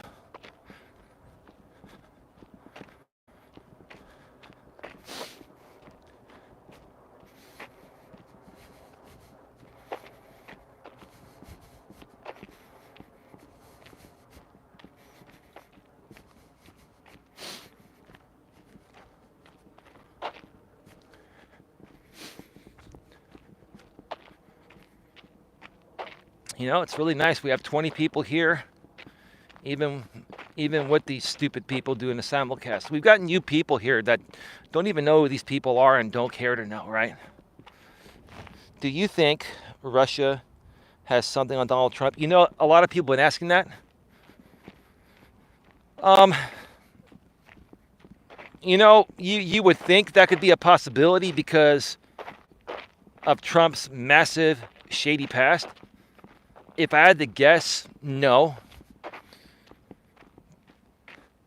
Speaker 1: You know, it's really nice. We have 20 people here, even with these stupid people doing the simulcast. We've got new people here that don't even know who these people are and don't care to know, right? Do you think Russia has something on Donald Trump? You know, a lot of people have been asking that. Um, you would think that could be a possibility because of Trump's massive shady past. If I had to guess, no.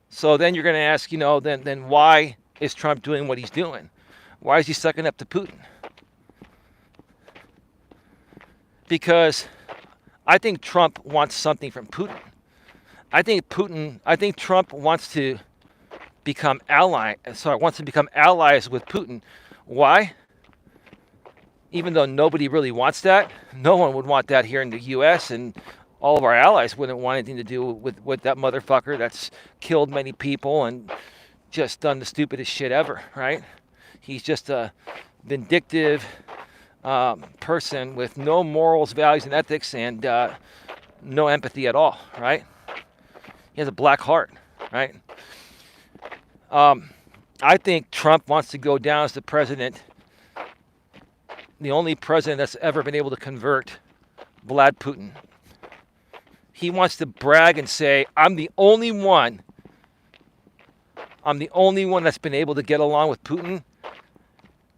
Speaker 1: So then you're going to ask, then why is Trump doing what he's doing? Why is he sucking up to Putin? Because I think Trump wants something from Putin. I think Trump wants to become allies with Putin. Why? Even though nobody really wants that, no one would want that here in the U.S., and all of our allies wouldn't want anything to do with that motherfucker that's killed many people and just done the stupidest shit ever, right? He's just a vindictive person with no morals, values, and ethics, and no empathy at all, right? He has a black heart, right? I think Trump wants to go down as the president, the only president that's ever been able to convert Vlad Putin. He wants to brag and say, I'm the only one that's been able to get along with Putin,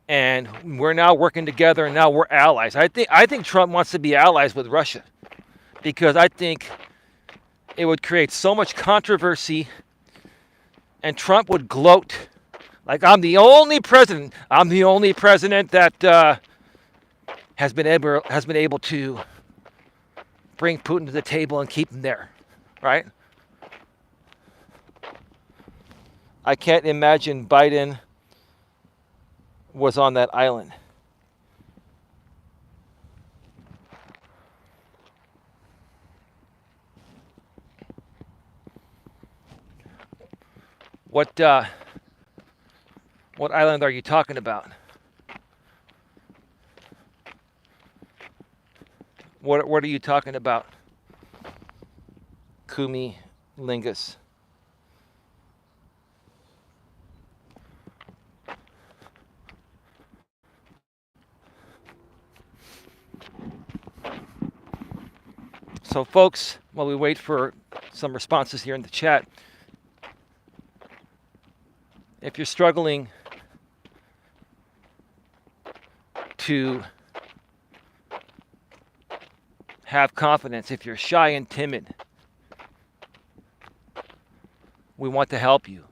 Speaker 1: and we're now working together, and now we're allies. I think Trump wants to be allies with Russia, because I think it would create so much controversy, and Trump would gloat like, I'm the only president that has been able to bring Putin to the table and keep him there, right? I can't imagine Biden was on that island. What island are you talking about? What are you talking about? Kumi Lingus. So folks, while we wait for some responses here in the chat, if you're struggling to have confidence, if you're shy and timid, we want to help you.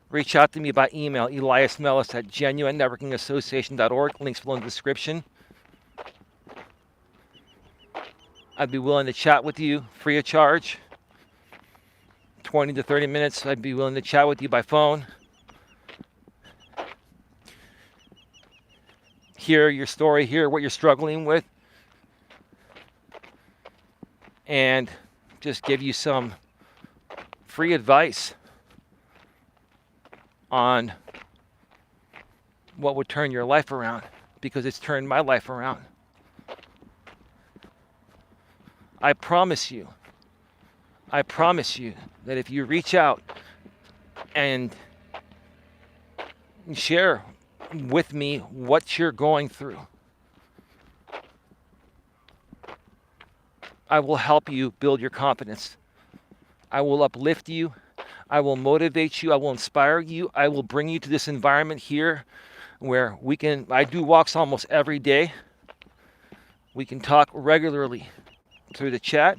Speaker 1: Reach out to me by email, eliasmelas at genuinenetworkingassociation.org. Links below in the description. I'd be willing to chat with you free of charge. 20 to 30 minutes, I'd be willing to chat with you by phone. Hear your story, hear what you're struggling with, and just give you some free advice on what would turn your life around, because it's turned my life around. I promise you that if you reach out and share with me what you're going through, I will help you build your confidence. I will uplift you. I will motivate you. I will inspire you. I will bring you to this environment here where I do walks almost every day. We can talk regularly through the chat.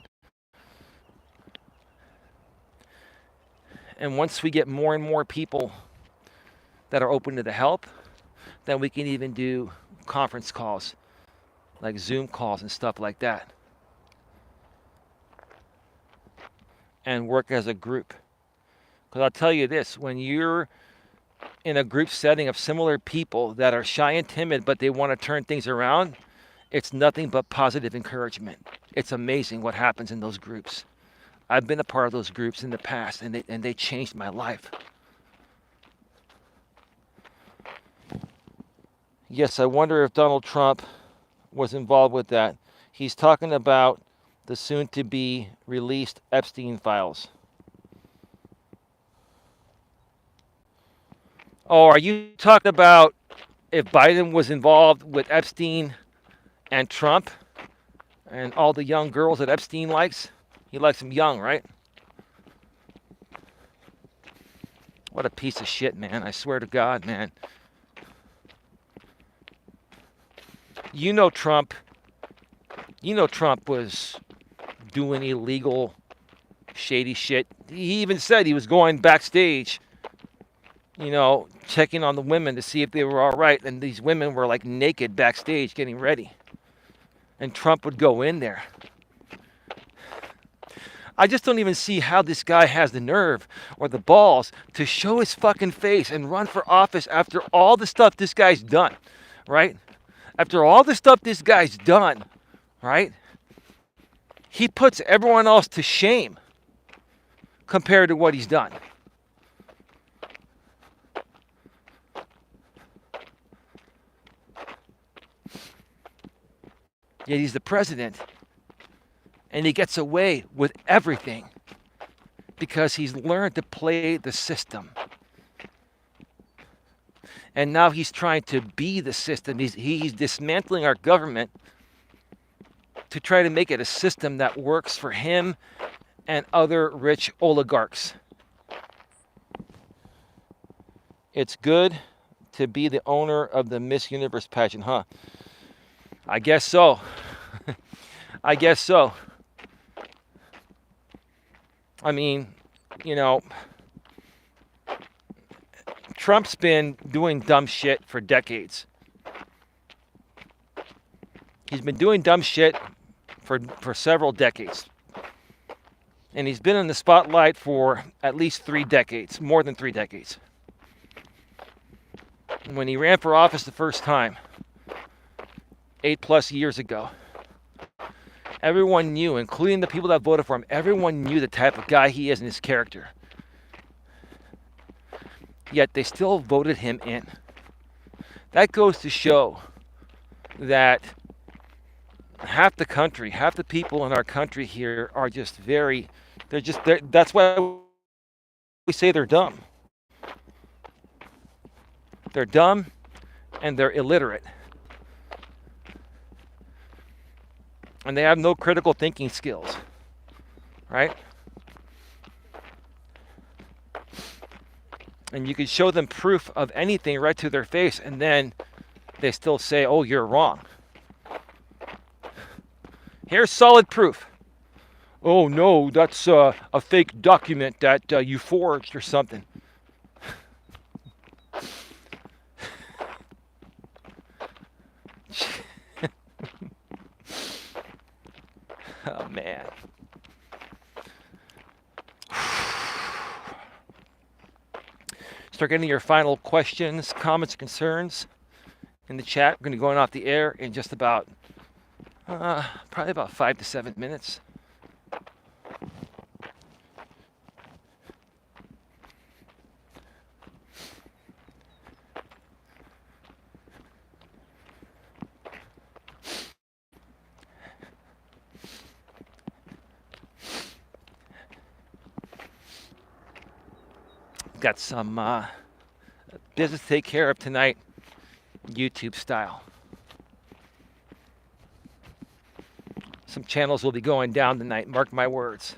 Speaker 1: And once we get more and more people that are open to the help, then we can even do conference calls, like Zoom calls and stuff like that, and work as a group. Because I'll tell you this, when you're in a group setting of similar people that are shy and timid, but they want to turn things around, it's nothing but positive encouragement. It's amazing what happens in those groups. I've been a part of those groups in the past, and they changed my life. Yes, I wonder if Donald Trump was involved with that. He's talking about the soon-to-be released Epstein files. Oh, are you talking about if Biden was involved with Epstein And Trump and all the young girls that Epstein likes, he likes them young, right? What a piece of shit, man. I swear to God, man. You know Trump was doing illegal, shady shit. He even said he was going backstage, checking on the women to see if they were all right. And these women were like naked backstage getting ready. And Trump would go in there. I just don't even see how this guy has the nerve or the balls to show his fucking face and run for office after all the stuff this guy's done, right? After all the stuff this guy's done, right? He puts everyone else to shame compared to what he's done. Yet he's the president, and he gets away with everything because he's learned to play the system. And now he's trying to be the system. He's dismantling our government to try to make it a system that works for him and other rich oligarchs. It's good to be the owner of the Miss Universe pageant, huh? I guess so. I guess so. I mean, Trump's been doing dumb shit for decades. He's been doing dumb shit for several decades. And he's been in the spotlight for at least 3 decades, more than 3 decades. When he ran for office the first time, 8+ years ago, everyone knew, including the people that voted for him, everyone knew the type of guy he is and his character. Yet they still voted him in. That goes to show that half the people in our country here are just that's why we say they're dumb. They're dumb and they're illiterate. And they have no critical thinking skills, right? And you can show them proof of anything right to their face, and then they still say, oh, you're wrong. Here's solid proof. Oh, no, that's a fake document that you forged or something. Oh, man. Start getting your final questions, comments, concerns in the chat. We're going to be going off the air in just about, probably about 5 to 7 minutes. Got some business to take care of tonight, YouTube style. Some channels will be going down tonight, mark my words.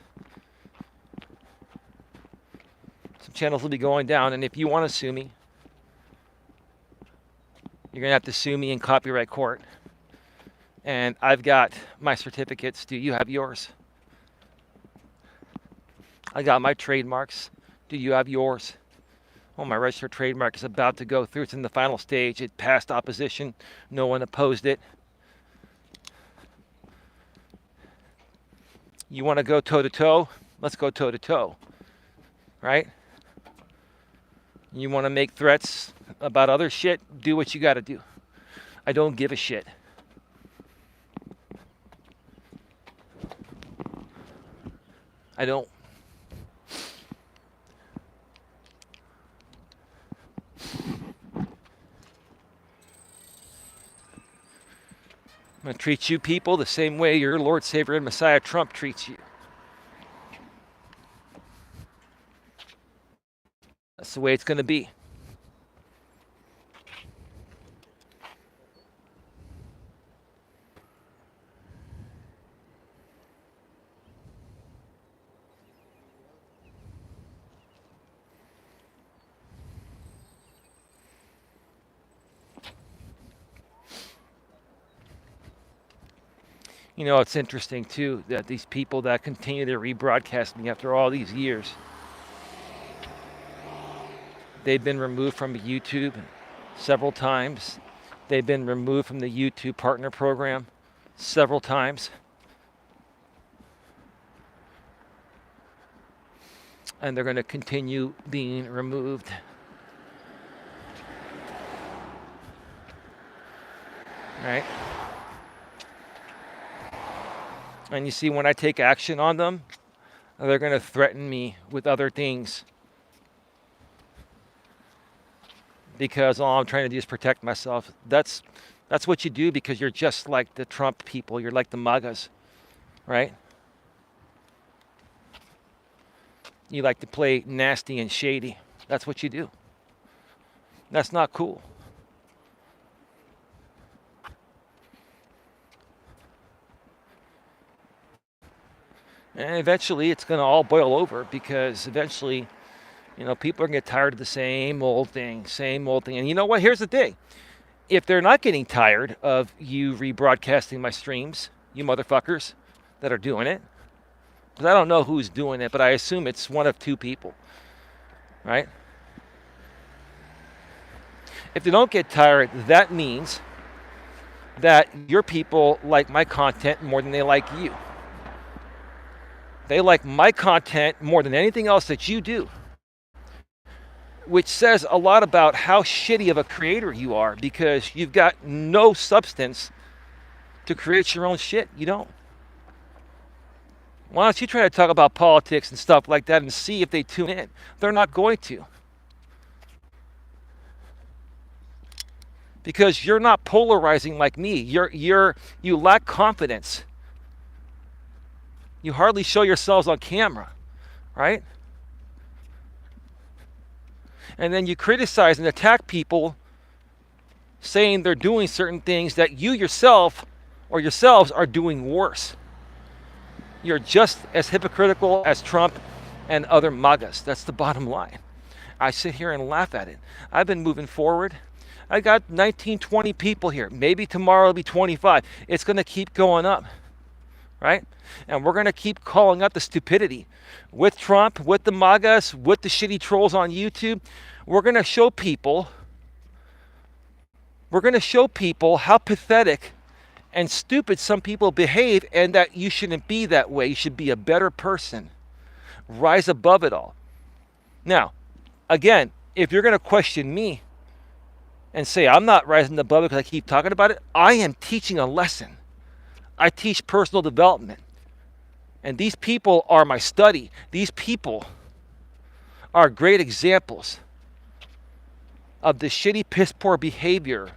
Speaker 1: Some channels will be going down, and if you want to sue me, you're going to have to sue me in copyright court. And I've got my certificates. Do you have yours? I got my trademarks. Do you have yours? Well, my registered trademark is about to go through. It's in the final stage. It passed opposition. No one opposed it. You want to go toe-to-toe? Let's go toe-to-toe. Right? You want to make threats about other shit? Do what you got to do. I don't give a shit. I don't. I'm going to treat you people the same way your Lord, Savior, and Messiah Trump treats you. That's the way it's going to be. You know, it's interesting too that these people that continue to rebroadcast me after all these years, they've been removed from YouTube several times. They've been removed from the YouTube partner program several times. And they're going to continue being removed. Right? And you see, when I take action on them, they're going to threaten me with other things. Because all I'm trying to do is protect myself. That's what you do, because you're just like the Trump people. You're like the MAGAs, right? You like to play nasty and shady. That's what you do. That's not cool. And eventually it's going to all boil over, because eventually, you know, people are going to get tired of the same old thing. And you know what? Here's the thing. If they're not getting tired of you rebroadcasting my streams, you motherfuckers that are doing it, because I don't know who's doing it, but I assume it's one of two people, right? If they don't get tired, that means that your people like my content more than they like you. They like my content more than anything else that you do, which says a lot about how shitty of a creator you are, because you've got no substance to create your own shit. You don't. Why don't you try to talk about politics and stuff like that and see if they tune in? They're not going to. Because you're not polarizing like me. You lack confidence. You hardly show yourselves on camera, right? And then you criticize and attack people saying they're doing certain things that you yourself or yourselves are doing worse. You're just as hypocritical as Trump and other MAGAs. That's the bottom line. I sit here and laugh at it. I've been moving forward. I got 19, 20 people here. Maybe tomorrow it'll be 25. It's going to keep going up, right? And we're going to keep calling out the stupidity with Trump, with the MAGAs, with the shitty trolls on YouTube. We're going to show people how pathetic and stupid some people behave, and that you shouldn't be that way. You should be a better person. Rise above it all. Now, again, if you're going to question me and say I'm not rising above it because I keep talking about it, I am teaching a lesson. I teach personal development. And these people are my study. These people are great examples of the shitty, piss poor behavior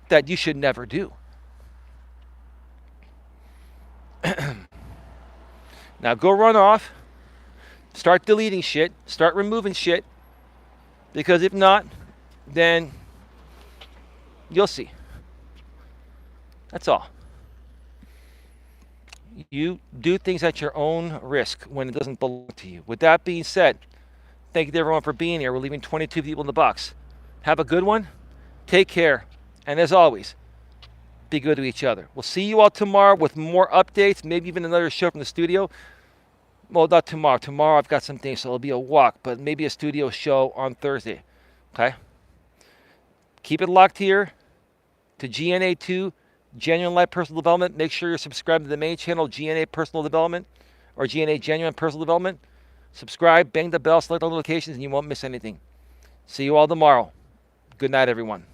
Speaker 1: that you should never do. Now go run off, start deleting shit, start removing shit, because if not, then you'll see. That's all. You do things at your own risk when it doesn't belong to you. With that being said, thank you to everyone for being here. We're leaving 22 people in the box. Have a good one. Take care. And as always, be good to each other. We'll see you all tomorrow with more updates, maybe even another show from the studio. Well, not tomorrow. Tomorrow I've got some things, so it'll be a walk, but maybe a studio show on Thursday. Okay? Keep it locked here to GNA 2, Genuine Life Personal Development. Make sure you're subscribed to the main channel, GNA Personal Development, or GNA Genuine Personal Development. Subscribe, bang the bell, select all notifications, and you won't miss anything. See you all tomorrow. Good night, everyone.